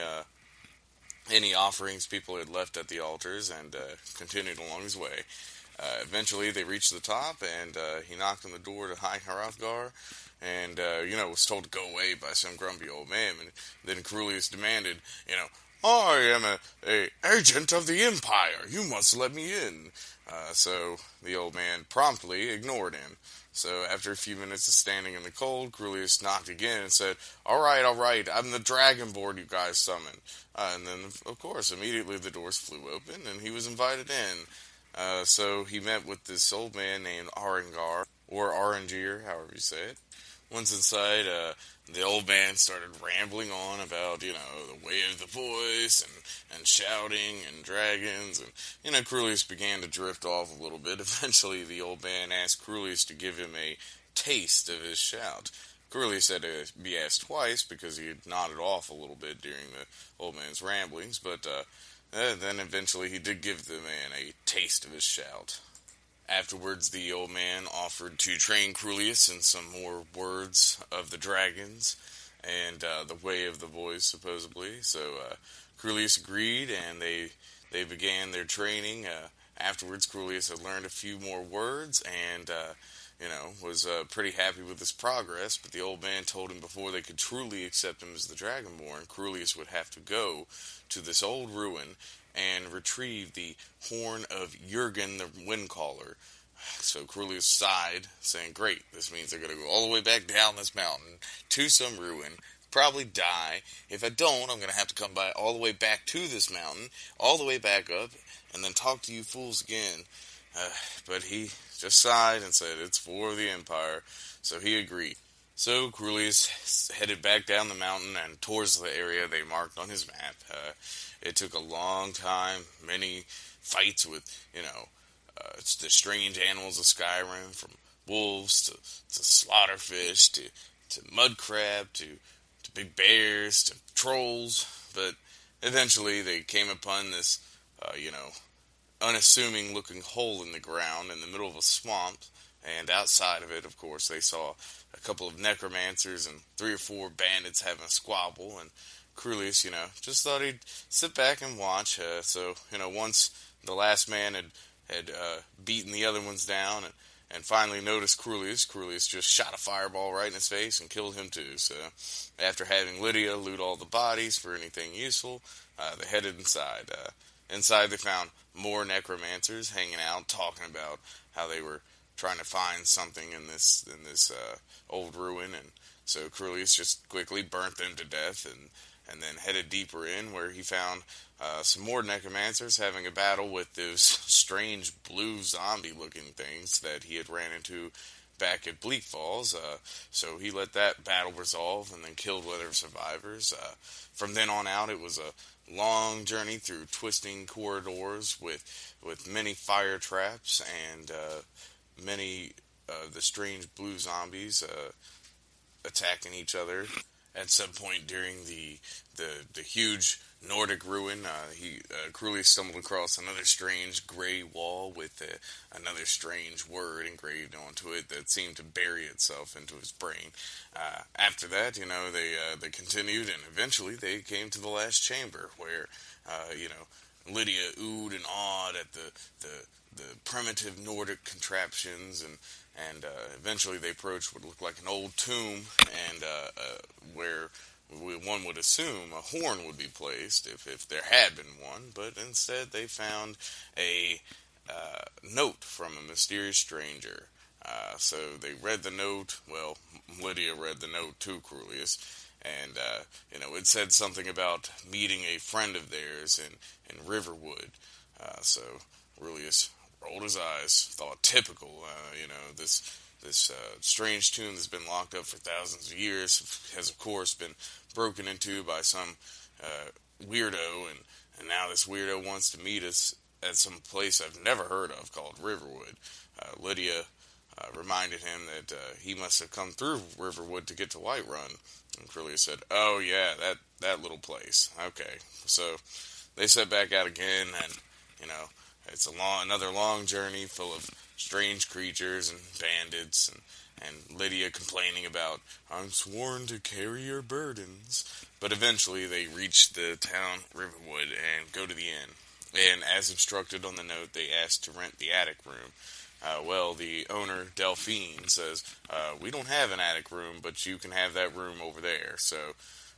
S9: offerings people had left at the altars and continued along his way. Eventually they reached the top, and he knocked on the door to High Hrothgar, and was told to go away by some grumpy old man. And then Crulius demanded, I am a agent of the Empire. You must let me in. So the old man promptly ignored him. So after a few minutes of standing in the cold, Crulius knocked again and said, all right, I'm the Dragonborn you guys summoned. And then, of course, immediately the doors flew open and he was invited in. So he met with this old man named Arengar, or Arangier, however you say it. Once inside, the old man started rambling on about, the way of the voice and shouting and dragons. And, Crulius began to drift off a little bit. Eventually, the old man asked Crulius to give him a taste of his shout. Crulius had to be asked twice because he had nodded off a little bit during the old man's ramblings. But then eventually he did give the man a taste of his shout. Afterwards, the old man offered to train Crulius in some more words of the dragons and the way of the voice, supposedly. So Crulius agreed, and they began their training. Afterwards, Crulius had learned a few more words and, was pretty happy with his progress. But the old man told him before they could truly accept him as the Dragonborn, Crulius would have to go to this old ruin and retrieve the horn of Jurgen the Windcaller. So Crulius sighed, saying, great, this means they're going to go all the way back down this mountain to some ruin, probably die. If I don't, I'm going to have to come by all the way back to this mountain, all the way back up, and then talk to you fools again. But he just sighed and said, it's for the Empire, so he agreed. So Crulius headed back down the mountain and towards the area they marked on his map. It took a long time, many fights with, the strange animals of Skyrim, from wolves to slaughterfish to mud crab to big bears to trolls. But eventually they came upon this, unassuming looking hole in the ground in the middle of a swamp. And outside of it, of course, they saw a couple of necromancers and 3 or 4 bandits having a squabble. And Crulius, just thought he'd sit back and watch. So, once the last man had beaten the other ones down and finally noticed Crulius just shot a fireball right in his face and killed him too. So, after having Lydia loot all the bodies for anything useful, they headed inside. Inside, they found more necromancers hanging out, talking about how they were trying to find something in this old ruin. And so Crulius just quickly burnt them to death and then headed deeper in, where he found some more necromancers having a battle with those strange blue zombie-looking things that he had ran into back at Bleak Falls. So he let that battle resolve and then killed whatever survivors. From then on out, it was a long journey through twisting corridors with many fire traps and many the strange blue zombies attacking each other. At some point during the huge Nordic ruin, Crulius stumbled across another strange gray wall with another strange word engraved onto it that seemed to bury itself into his brain. After that, they continued, and eventually they came to the last chamber, where Lydia oohed and awed at the primitive Nordic contraptions, and eventually they approached what looked like an old tomb, and where one would assume a horn would be placed if there had been one, but instead they found a note from a mysterious stranger. So they read the note. Well, Lydia read the note to Crulius, and it said something about meeting a friend of theirs in Riverwood. So Crulius rolled his eyes, thought typical, this strange tomb that's been locked up for thousands of years has, of course, been broken into by some weirdo, and now this weirdo wants to meet us at some place I've never heard of called Riverwood. Lydia reminded him that he must have come through Riverwood to get to Whiterun, and Crulius said, oh yeah, that little place. Okay, so they set back out again, and, it's another long journey full of strange creatures and bandits, and Lydia complaining about, I'm sworn to carry your burdens. But eventually they reach the town Riverwood and go to the inn. And as instructed on the note, they asked to rent the attic room. The owner, Delphine, says, we don't have an attic room, but you can have that room over there. So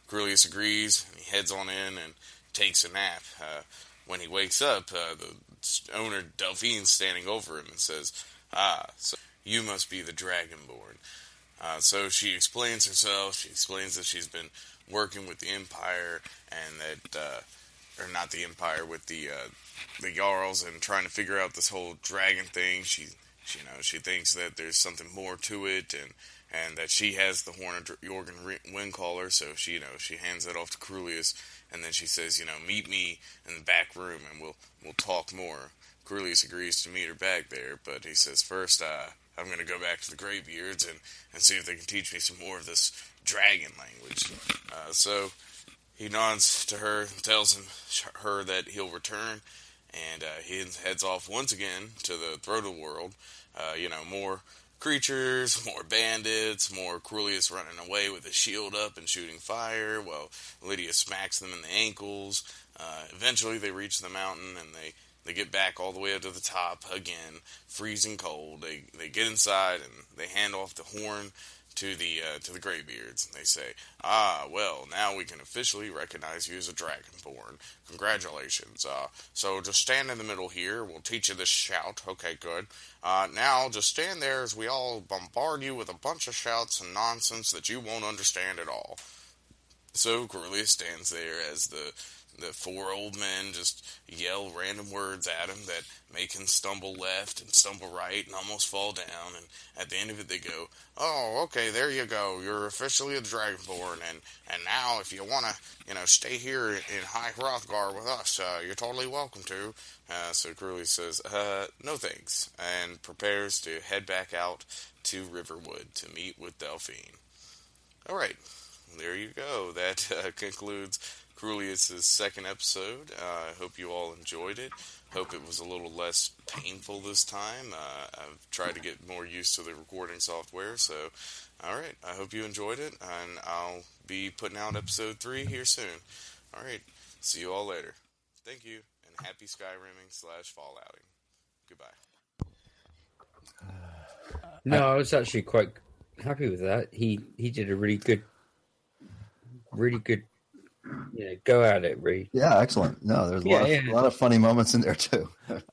S9: Crulius agrees, and he heads on in and takes a nap. When he wakes up, the owner Delphine's standing over him and says, so you must be the Dragonborn. So she explains herself. She explains that she's been working with the Empire, and that, or not the Empire, with the Jarls, and trying to figure out this whole dragon thing. She thinks that there's something more to it, and that she has the Horn of Jorgen Windcaller. So she hands that off to Crulius, and then she says, meet me in the back room, and we'll talk more. Crulius agrees to meet her back there, but he says, first, I'm going to go back to the Greybeards and see if they can teach me some more of this dragon language. So he nods to her and tells her that he'll return, and he heads off once again to the Throatal world. More creatures, more bandits, more Crulius running away with his shield up and shooting fire, while Lydia smacks them in the ankles. Eventually they reach the mountain, and they get back all the way up to the top again, freezing cold. They get inside, and they hand off the horn to the Greybeards, and they say, well, now we can officially recognize you as a Dragonborn. Congratulations. So just stand in the middle here. We'll teach you this shout. Okay, good. Now just stand there as we all bombard you with a bunch of shouts and nonsense that you won't understand at all. So Crulius stands there as the four old men just yell random words at him that make him stumble left and stumble right and almost fall down. And at the end of it, they go, "Oh, okay, there you go. You're officially a Dragonborn. And now, if you want to, stay here in High Hrothgar with us, you're totally welcome to." So Crulius says, "No thanks," and prepares to head back out to Riverwood to meet with Delphine. All right, there you go. That concludes Crulius' second episode. I hope you all enjoyed it. Hope it was a little less painful this time. I've tried to get more used to the recording software, so alright, I hope you enjoyed it, and I'll be putting out episode 3 here soon. Alright, see you all later. Thank you, and happy Skyrimming/Fallouting. Goodbye.
S4: No, I was actually quite happy with that. He did a really good go at it, Reed.
S2: Yeah, excellent. No, there's a lot of funny moments in there too.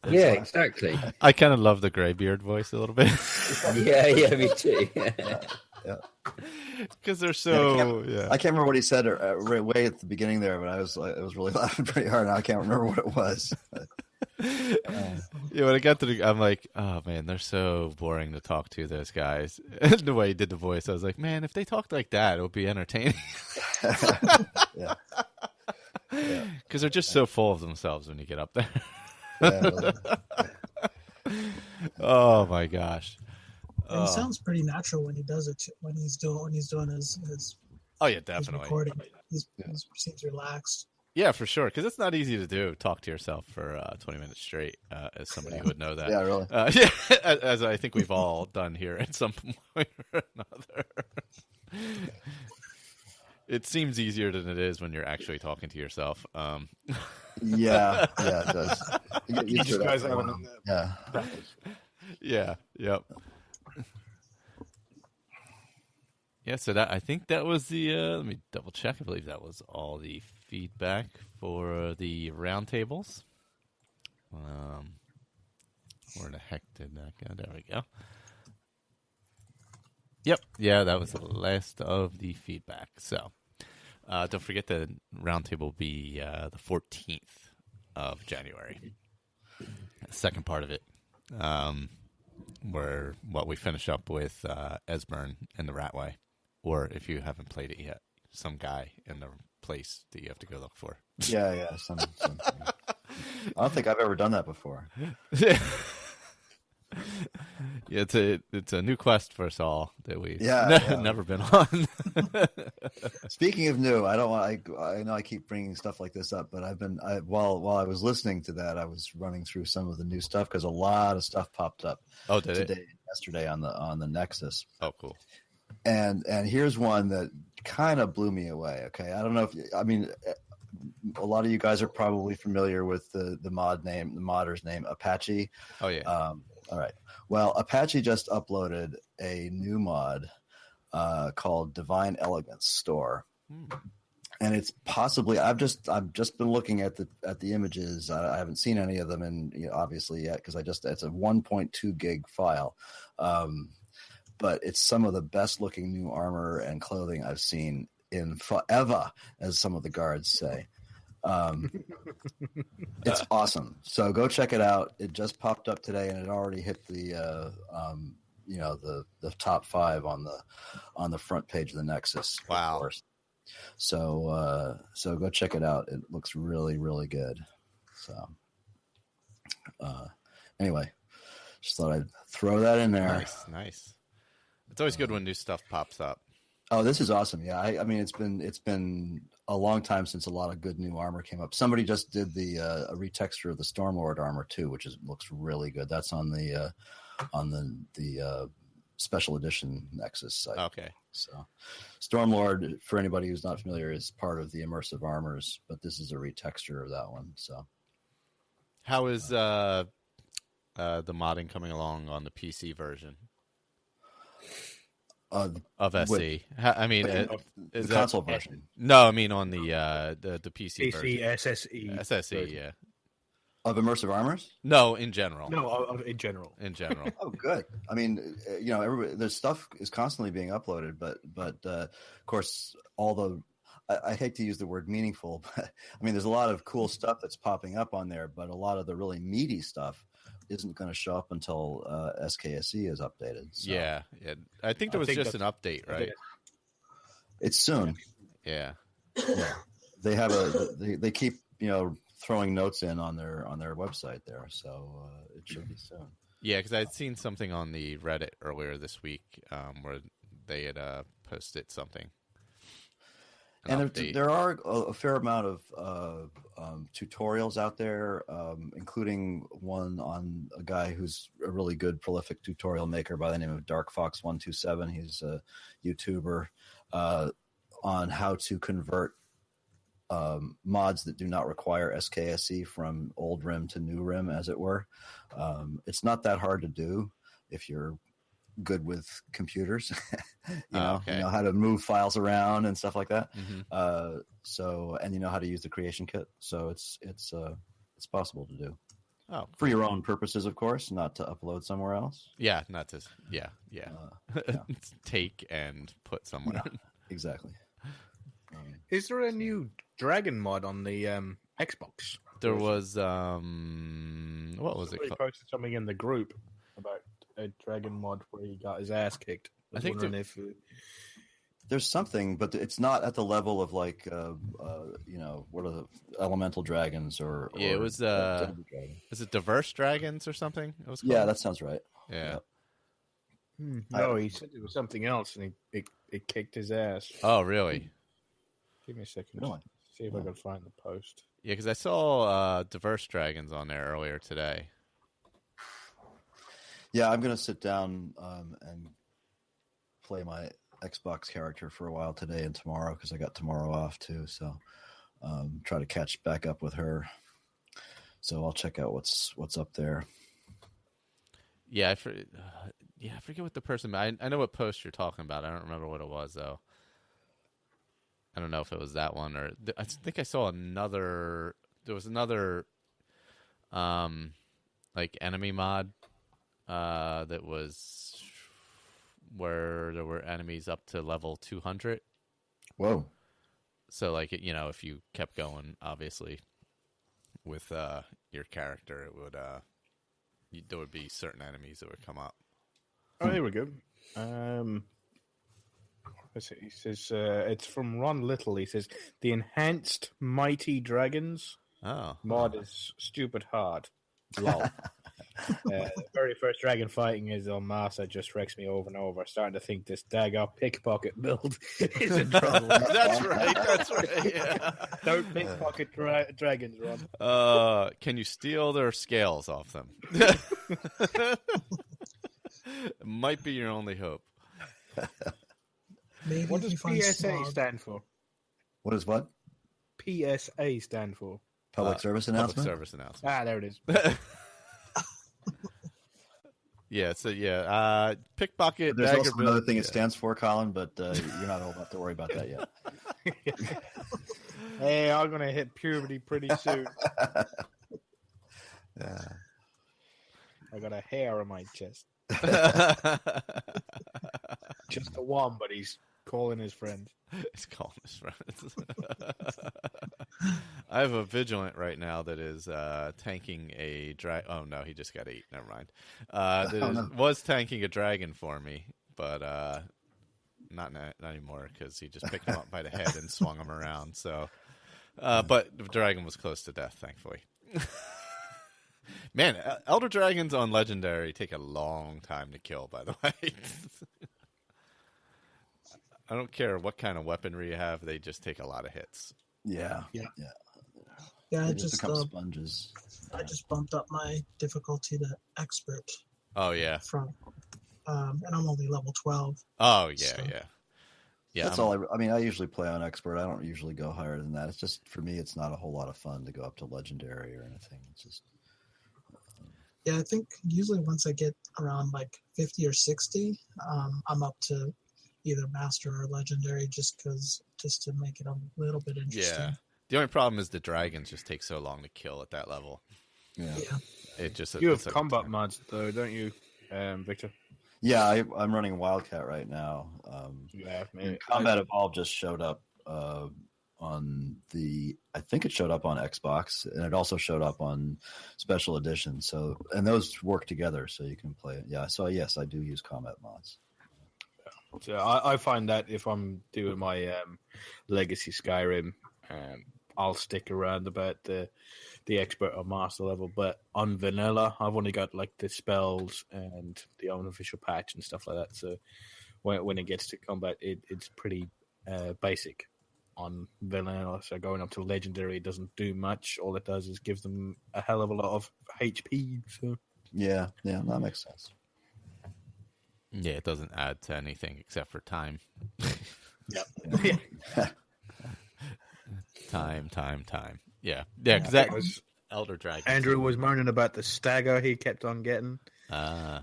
S4: Yeah, exactly.
S1: I kind of love the Greybeard voice a little bit.
S4: yeah, me too.
S2: Yeah.
S1: Because they're so.
S2: I can't remember what he said way at the beginning there, but I was really laughing pretty hard. Now I can't remember what it was.
S1: When I got to I'm like, oh man, they're so boring to talk to, those guys. And the way he did the voice, I was like, man, if they talked like that, it would be entertaining.
S2: Yeah.
S1: Because they're just so full of themselves when you get up there.
S2: Really.
S1: Oh my gosh.
S6: And he sounds pretty natural when he does it. When he's doing his
S1: oh yeah, definitely.
S6: his recording. He seems relaxed.
S1: Yeah, for sure. Because it's not easy to do. Talk to yourself for 20 minutes straight, as somebody who would know that.
S2: Yeah, really.
S1: As I think we've all done here at some point or another. It seems easier than it is when you're actually talking to yourself.
S2: Yeah, it does.
S5: You just guys haven't.
S1: Yeah. Yep. Yeah, so I think that was the. Let me double check. I believe that was all the feedback for the roundtables. Where the heck did that go? There we go. Yep. Yeah, that was the last of the feedback. So don't forget the roundtable will be the 14th of January. Second part of it, where we finish up with Esbern and the Ratway. Or if you haven't played it yet, some guy in the place that you have to go look for.
S2: Yeah. I don't think I've ever done that before.
S1: Yeah, it's a new quest for us all that we've never been on.
S2: Speaking of new, I know I keep bringing stuff like this up, but while I was listening to that, I was running through some of the new stuff because a lot of stuff popped up.
S1: Oh, did it?
S2: Yesterday on the Nexus.
S1: Oh, cool.
S2: And here's one that kind of blew me away. Okay, I don't know a lot of you guys are probably familiar with the modder's name, Apache.
S1: Oh yeah.
S2: All right. Well, Apache just uploaded a new mod called Divine Elegance Store. and it's possibly I've just been looking at the images. I haven't seen any of them, and obviously yet because it's a 1.2 gig file, but it's some of the best looking new armor and clothing I've seen in forever, as some of the guards say. It's awesome. So go check it out. It just popped up today, and it already hit the top 5 on the front page of the Nexus.
S1: Wow.
S2: Of course. So go check it out. It looks really, really good. So anyway, just thought I'd throw that in there.
S1: Nice. It's always good when new stuff pops up.
S2: Oh, this is awesome. Yeah, I mean, it's been a long time since a lot of good new armor came up. Somebody just did a retexture of the Stormlord armor too, which looks really good. That's on the special edition Nexus site.
S1: Okay.
S2: So Stormlord, for anybody who's not familiar, is part of the immersive armors, but this is a retexture of that one. So
S1: how is the modding coming along on the PC version of SE? I mean, is
S2: the console version?
S1: No, I mean on the PC version.
S5: SSE,
S1: yeah.
S2: Of immersive armors?
S1: No, in general.
S5: No, in general.
S1: In general.
S2: Oh, good. I mean, everybody, the stuff is constantly being uploaded, but of course, I hate to use the word meaningful, but I mean, there's a lot of cool stuff that's popping up on there, but a lot of the really meaty stuff isn't going to show up until SKSE is updated. So.
S1: Yeah. I think there was just an update, right?
S2: It's soon.
S1: Yeah.
S2: They have they keep throwing notes in on their website there, so it should be soon.
S1: Yeah, because I'd seen something on the Reddit earlier this week where they had posted something.
S2: And there are a fair amount of tutorials out there, including one on a guy who's a really good, prolific tutorial maker by the name of DarkFox127. He's a YouTuber on how to convert mods that do not require SKSE from old RIM to new RIM, as it were. It's not that hard to do if you're good with computers. You know how to move files around and stuff like that.
S1: Mm-hmm.
S2: And you know how to use the creation kit. So it's possible to do.
S1: Oh, cool.
S2: For your own purposes, of course, not to upload somewhere else.
S1: Yeah, not to. Yeah. Take and put somewhere.
S2: Yeah, exactly.
S5: Is there a new dragon mod on the Xbox?
S1: There was what was it called?
S5: Posted something in the group about a dragon mod where he got his ass kicked.
S1: I think
S2: there's something, but it's not at the level of like what are the elemental dragons or
S1: it was is it diverse dragons or something? It was called?
S2: Yeah, that sounds right.
S1: Yeah.
S5: No, he said it was something else, and it kicked his ass.
S1: Oh, really?
S5: Give me a second.
S2: Really?
S5: See if I can find the post.
S1: Yeah, because I saw diverse dragons on there earlier today. Yeah,
S2: I'm going to sit down and play my Xbox character for a while today and tomorrow because I got tomorrow off too. So try to catch back up with her. So I'll check out what's up there.
S1: Yeah, I forget what the person. I know what post you're talking about. I don't remember what it was though. I don't know if it was that one or I think I saw another. There was another, like enemy mod, that was where there were enemies up to level 200.
S2: Whoa!
S1: So like if you kept going, obviously, with your character, it would there would be certain enemies that would come up.
S5: Oh, here we go. He says it's from Ron Little. He says the enhanced mighty dragons mod is stupid hard. Lol. The very first dragon fighting is on Mars. That just wrecks me over and over. Starting to think this dagger pickpocket build is in trouble.
S1: That's right. Yeah.
S5: Don't pickpocket dragons, Ron.
S1: Can you steal their scales off them? It might be your only hope.
S6: Maybe
S5: what does PSA stand for?
S2: What is what?
S5: PSA stand for?
S2: Public service announcement?
S1: Public service announcement.
S5: Ah, there it is.
S1: Yeah, so pickpocket.
S2: There's also another thing it stands for, Colin, but you're not old enough to worry about that yet.
S5: Hey, I'm gonna hit puberty pretty soon.
S2: Yeah.
S5: I got a hair on my chest. Just the one, but he's calling his friends.
S1: He's calling his friends. I have a vigilant right now that is tanking a dragon. Oh no, he just got 8. Never mind. Was tanking a dragon for me, but not anymore because he just picked him up by the head and swung him around. So, but the dragon was close to death, thankfully. Man, Elder Dragons on Legendary take a long time to kill, by the way. I don't care what kind of weaponry you have, they just take a lot of hits.
S2: Yeah.
S6: I
S2: They
S6: just
S2: become sponges.
S6: I just bumped up my difficulty to expert
S1: Oh, yeah.
S6: from, and I'm only level 12.
S1: Oh, yeah,
S6: So-
S1: yeah. Yeah,
S2: That's all. I mean, I usually play on expert. I don't usually go higher than that. It's just for me, it's not a whole lot of fun to go up to legendary or anything. It's just
S6: Yeah, I think usually once I get around like 50 or 60, I'm up to either master or legendary just to make it a little bit interesting.
S1: yeah. The only problem is the dragons just take so long to kill at that level.
S2: yeah.
S1: It just
S5: You
S1: it's
S5: have
S1: like a
S5: combat
S1: time.
S5: mods, though, don't you, Victor?
S2: Yeah, I'm running Wildcat right now.
S5: Yeah,
S2: And Combat Evolved just showed up on I think it showed up on Xbox, and it also showed up on Special Edition. So, and those work together, so you can play it. Yeah, so yes, I do use combat mods.
S5: So I find that if I'm doing my Legacy Skyrim, I'll stick around about the expert or master level. But on vanilla, I've only got like the spells and the unofficial patch and stuff like that. So when it gets to combat, it's pretty basic on vanilla. So going up to legendary, it doesn't do much. All it does is give them a hell of a lot of HP. So
S2: Yeah, that makes sense.
S1: Yeah, it doesn't add to anything except for time.
S5: yeah.
S1: Time. Yeah, because that was Elder Dragon.
S5: Andrew was moaning about the stagger he kept on getting.
S2: Yeah,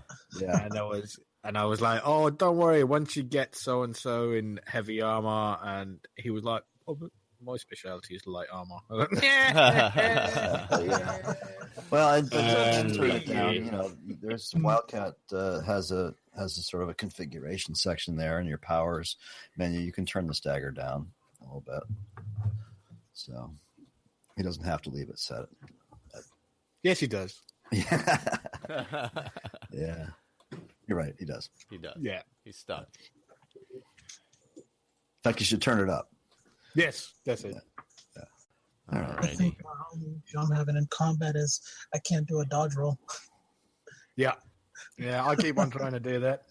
S5: And I was like, "Oh, don't worry. Once you get so and so in heavy armor," and he was like, "Oh, but my specialty is light armor." I was like,
S2: yeah. Well, I turn it down. You know, there's Wildcat has a sort of a configuration section there in your powers menu. You can turn the stagger down a little bit, so he doesn't have to leave it set.
S5: Yes, he does.
S2: Yeah, yeah. You're right. He does.
S1: He does.
S5: Yeah.
S1: He's stuck.
S2: In fact, you should turn it up.
S5: Yes, that's it.
S6: I
S1: Alrighty.
S6: think I'm having in combat is I can't do a dodge roll.
S5: Yeah, I keep on trying to do that.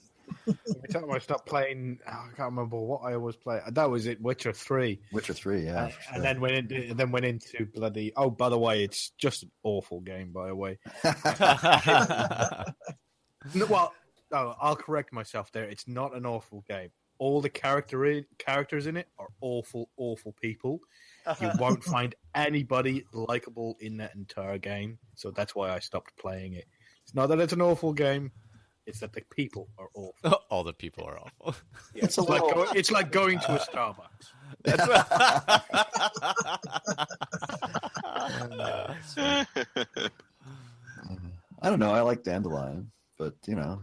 S5: Every time I stop playing, I can't remember what I always play. That was it, Witcher 3.
S2: Witcher 3, yeah. for sure.
S5: And then went into bloody. Oh, by the way, it's just an awful game. By the way, no, well, no, I'll correct myself there. It's not an awful game. All the characters in it are awful people. You won't find anybody likable in that entire game. So that's why I stopped playing it. It's not that it's an awful game. It's that the people are awful.
S1: All the people are awful.
S5: Yeah, it's like going to a Starbucks.
S2: I don't know. I like Dandelion, but you know,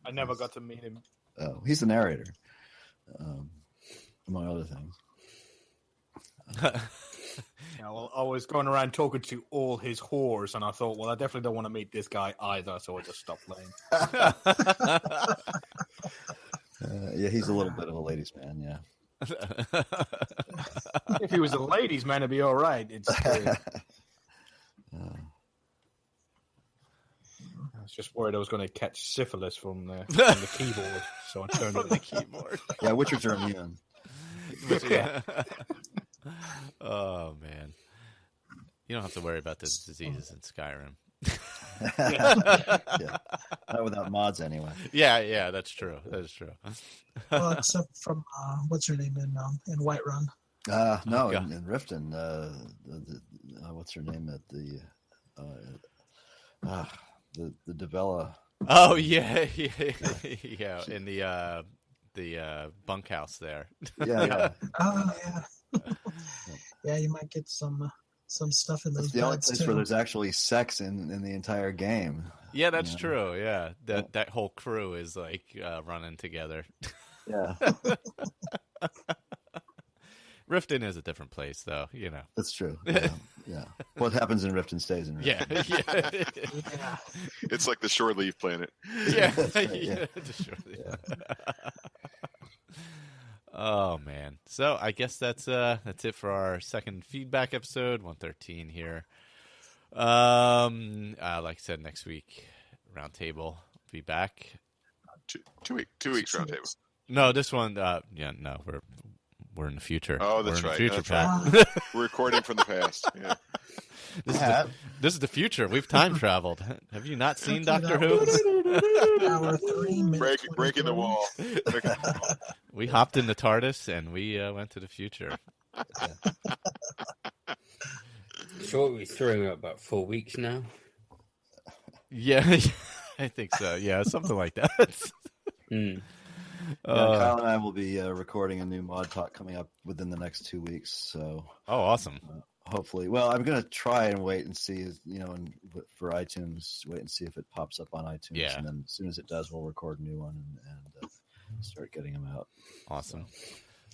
S5: I never got to meet him.
S2: oh, he's the narrator, among other things.
S5: Yeah, well, I was going around talking to all his whores, and I thought, well, I definitely don't want to meet this guy either, so I just stopped playing.
S2: Yeah, he's a little bit of a ladies' man. Yeah.
S5: If he was a ladies' man, it'd be all right. It's. I was just worried I was going to catch syphilis from the keyboard, so I turned
S1: From the keyboard.
S2: Yeah, Witchers are immune.
S5: Yeah.
S1: Oh man, you don't have to worry about those diseases in Skyrim.
S2: Yeah, not without mods anyway.
S1: Yeah, that's true. That's true.
S6: Well, except from what's her name in Whiterun.
S2: No,
S1: God.
S2: in Riften, what's her name at the Devella?
S1: Oh yeah. In the bunkhouse there.
S2: Yeah.
S6: Oh yeah. Yeah, you might get some stuff in those
S2: It's the only
S6: beds
S2: place
S6: too.
S2: where there's actually sex in the entire game.
S1: Yeah, that's true. Yeah, that whole crew is like running together.
S2: Yeah,
S1: Riften is a different place, though. You know,
S2: that's true. Yeah. What happens in Riften stays in Riften.
S1: Yeah.
S3: It's like the shore leave planet.
S1: Yeah.
S2: That's right, yeah.
S1: Oh man. So I guess that's it for our second feedback episode, 113 here. Like I said, next week Roundtable be back.
S3: 2 weeks Roundtable.
S1: No, this one. We're in the future.
S3: Oh, that's
S1: we're in
S3: right.
S1: The future,
S3: That's
S1: Pat.
S3: We're recording from the past. Yeah.
S1: This is the future. We've time traveled. Have you not seen Doctor Who?
S6: Hour 3 minutes.
S3: Breaking the wall.
S1: We hopped in the TARDIS and we went to the future.
S4: So we're throwing up about 4 weeks now.
S1: Yeah, I think so. Yeah, something like that.
S2: Kyle and I will be recording a new mod talk coming up within the next 2 weeks. So,
S1: awesome.
S2: Hopefully, well, I'm going to try and wait and see, and for iTunes, wait and see if it pops up on iTunes.
S1: Yeah.
S2: And then as soon as it does, we'll record a new one and start getting them out.
S1: Awesome.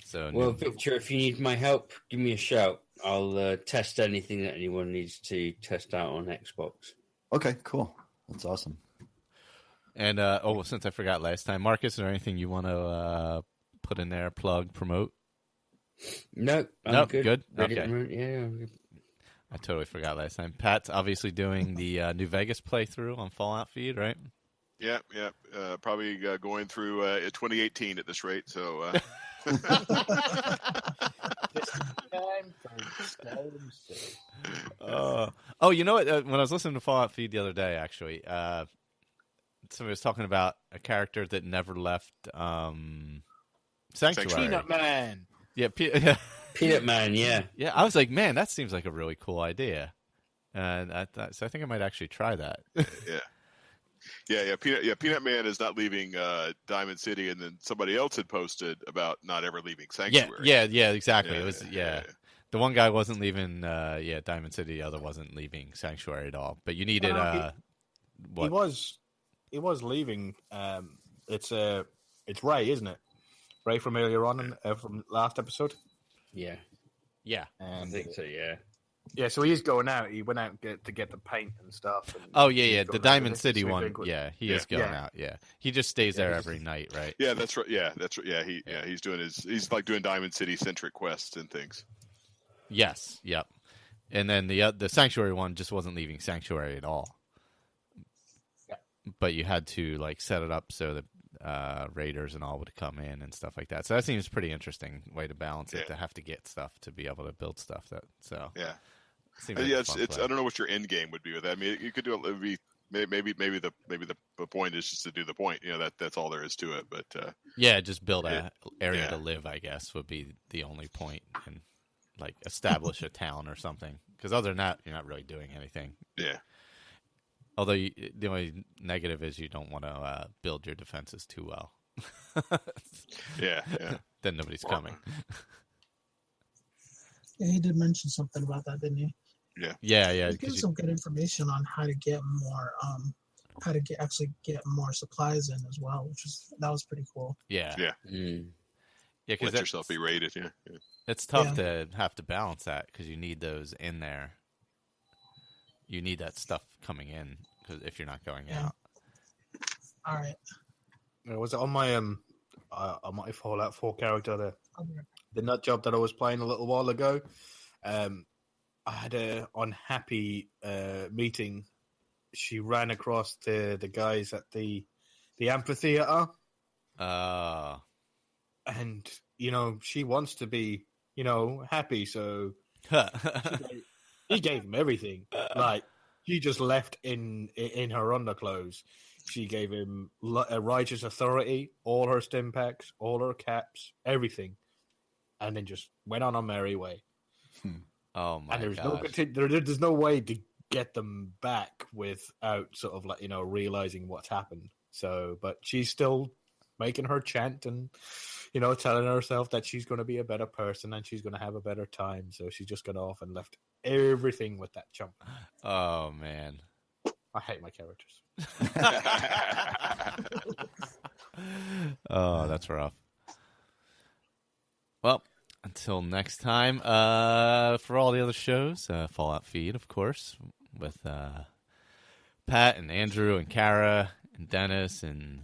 S1: So,
S4: Victor, if you need my help, give me a shout. I'll test anything that anyone needs to test out on Xbox.
S2: Okay, cool. That's awesome.
S1: And since I forgot last time, Marcus, is there anything you want to put in there, plug, promote?
S4: No, I'm good.
S1: Okay.
S4: Yeah.
S1: I totally forgot last time. Pat's obviously doing the New Vegas playthrough on Fallout feed, right?
S3: Yeah. Probably going through 2018 at this rate. So.
S1: You know what? When I was listening to Fallout feed the other day, actually, somebody was talking about a character that never left Sanctuary.
S5: Peanut Man.
S1: Yeah,
S4: Peanut Man. Yeah.
S1: Yeah, I was like, man, that seems like a really cool idea, and I think I might actually try that.
S3: Yeah. Peanut Man is not leaving Diamond City, and then somebody else had posted about not ever leaving Sanctuary.
S1: Yeah, exactly. It was the one guy wasn't leaving Diamond City, the other wasn't leaving Sanctuary at all. But you needed
S5: He was leaving. It's Ray, isn't it? Ray from earlier on, from last episode.
S4: Yeah.
S5: And
S4: I think so. Yeah.
S5: Yeah, so he is going out. He went out to get the paint and stuff. And
S1: the Diamond City one. Yeah, he is going out. Yeah, he just stays there every night, right?
S3: Yeah, that's right. Yeah, that's right. Yeah, he's doing he's like doing Diamond City centric quests and things.
S1: Yes. Yep. And then the Sanctuary one just wasn't leaving Sanctuary at all.
S5: Yeah.
S1: But you had to like set it up so that raiders and all would come in and stuff like that. So that seems pretty interesting way to balance it, to have to get stuff to be able to build stuff. Seems like
S3: it's I don't know what your end game would be with that. I mean, you could do it. Would be maybe the point is just to do the point. That's all there is to it. But
S1: just build a area to live, I guess, would be the only point, and like establish a town or something. Because other than that, you're not really doing anything.
S3: Yeah.
S1: Although the only negative is you don't want to build your defenses too well.
S3: Yeah.
S1: Then nobody's coming.
S6: Yeah, he did mention something about that, didn't he?
S1: Yeah.
S6: He gave some good information on how to get more, actually get more supplies in as well, that was pretty cool.
S1: Yeah.
S3: Let yourself be raided. Yeah.
S1: It's tough to have to balance that because you need those in there. You need that stuff coming in because if you're not going out.
S6: All right.
S5: Was it on my Fallout 4 character, the nut job that I was playing a little while ago? I had a unhappy meeting. She ran across the guys at the amphitheater. And she wants to be happy, so he gave him everything. Like, she just left in her underclothes. She gave him a righteous authority, all her stim packs, all her caps, everything, and then just went on a merry way.
S1: Oh my!
S5: And there's no way to get them back without sort of realizing what's happened. So, but she's still making her chant and, telling herself that she's going to be a better person and she's going to have a better time. So she just got off and left everything with that chump.
S1: Oh, man.
S5: I hate my characters.
S1: Oh, that's rough. Well, until next time, for all the other shows, Fallout Feed, of course, with Pat and Andrew and Kara and Dennis and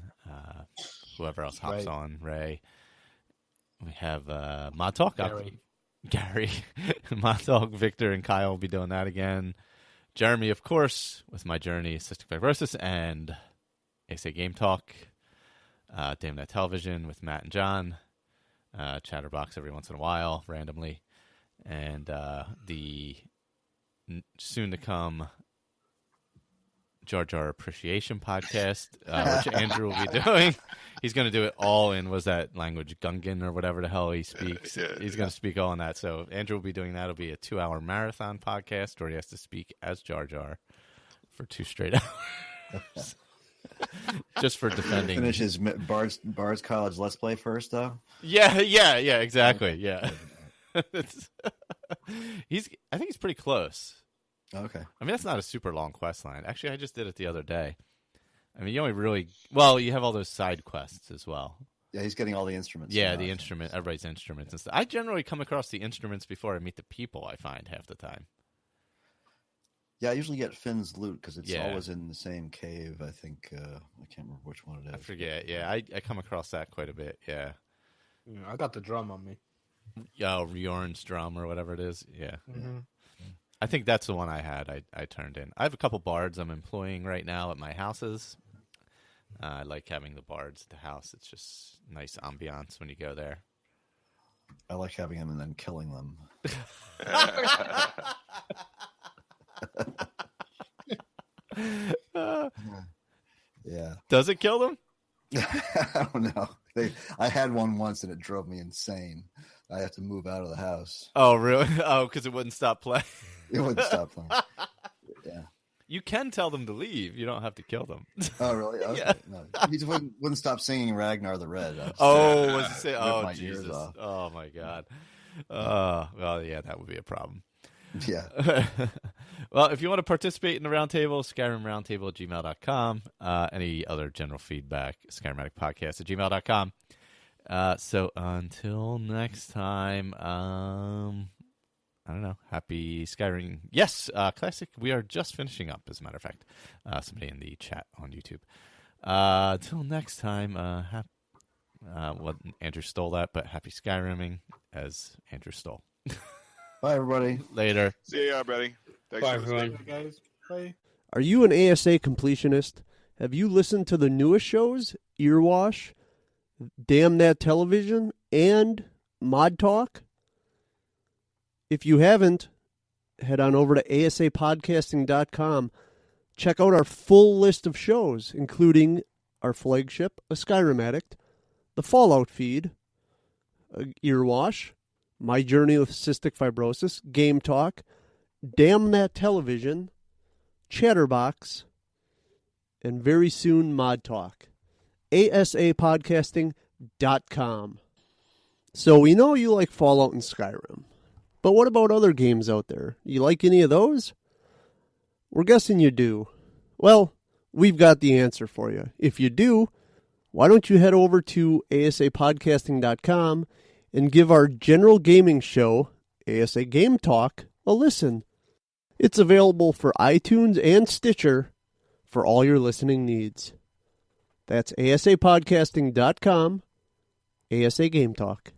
S1: whoever else hops on, Ray. We have Mod Talk. Gary. Mod Talk, Victor, and Kyle will be doing that again. Jeremy, of course, with My Journey, Cystic Fibrosis, and ASA Game Talk. Damn That Television with Matt and John. Chatterbox every once in a while, randomly. And the soon-to-come Jar Jar Appreciation Podcast, which Andrew will be doing. He's going to do it all in, was that language, Gungan or whatever the hell he speaks. He's going to speak all in that. So Andrew will be doing that. It'll be a 2-hour marathon podcast where he has to speak as Jar Jar for 2 straight hours. Just for defending.
S2: Finish his Bard's College Let's Play first, though?
S1: Yeah, exactly. Yeah. I think he's pretty close.
S2: Okay.
S1: I mean, that's not a super long quest line. Actually, I just did it the other day. I mean, you only really... Well, you have all those side quests as well.
S2: Yeah, he's getting all the instruments.
S1: Yeah, the instrument, everybody's instruments and stuff. I generally come across the instruments before I meet the people, I find, half the time.
S2: Yeah, I usually get Finn's loot because it's always in the same cave, I think. I can't remember which one it is.
S1: I forget, yeah. I come across that quite a bit, yeah.
S5: I got the drum on me.
S1: Yeah, Bjorn's drum or whatever it is, yeah.
S5: Mm-hmm.
S1: I think that's the one I had. I turned in. I have a couple bards I'm employing right now at my houses. I like having the bards at the house. It's just nice ambiance when you go there.
S2: I like having them and then killing them. Yeah.
S1: Does it kill them?
S2: I don't know. I had one once and it drove me insane. I have to move out of the house.
S1: Oh, really? Oh, because it wouldn't stop playing.
S2: It wouldn't stop playing. Yeah.
S1: You can tell them to leave. You don't have to kill them.
S2: Oh, really? Okay.
S1: Yeah.
S2: No, he just wouldn't stop singing Ragnar the Red.
S1: Oh, Jesus. Oh, my God. Well, yeah, that would be a problem.
S2: Yeah.
S1: Well, if you want to participate in the roundtable, SkyrimRoundtable@gmail.com. Any other general feedback, SkyrimAddictPodcast@gmail.com. So until next time, I don't know. Happy Skyrim. Yes, Classic. We are just finishing up, as a matter of fact. Somebody in the chat on YouTube. Until next time, Andrew stole that, but happy Skyrimming, as Andrew stole.
S2: Bye, everybody.
S1: Later.
S3: See ya, everybody. Thanks
S5: Bye,
S3: for listening.
S5: everyone. Guys. Bye.
S10: Are you an ASA completionist? Have you listened to the newest shows, Earwash, Damn That Television, and Mod Talk? If you haven't, head on over to asapodcasting.com. Check out our full list of shows, including our flagship, A Skyrim Addict, the Fallout Feed, Earwash, My Journey with Cystic Fibrosis, Game Talk, Damn That Television, Chatterbox, and very soon Mod Talk. ASAPodcasting.com. So we know you like Fallout and Skyrim. But what about other games out there? You like any of those? We're guessing you do. Well, we've got the answer for you. If you do, why don't you head over to asapodcasting.com and give our general gaming show, ASA Game Talk, a listen. It's available for iTunes and Stitcher for all your listening needs. That's asapodcasting.com, ASA Game Talk.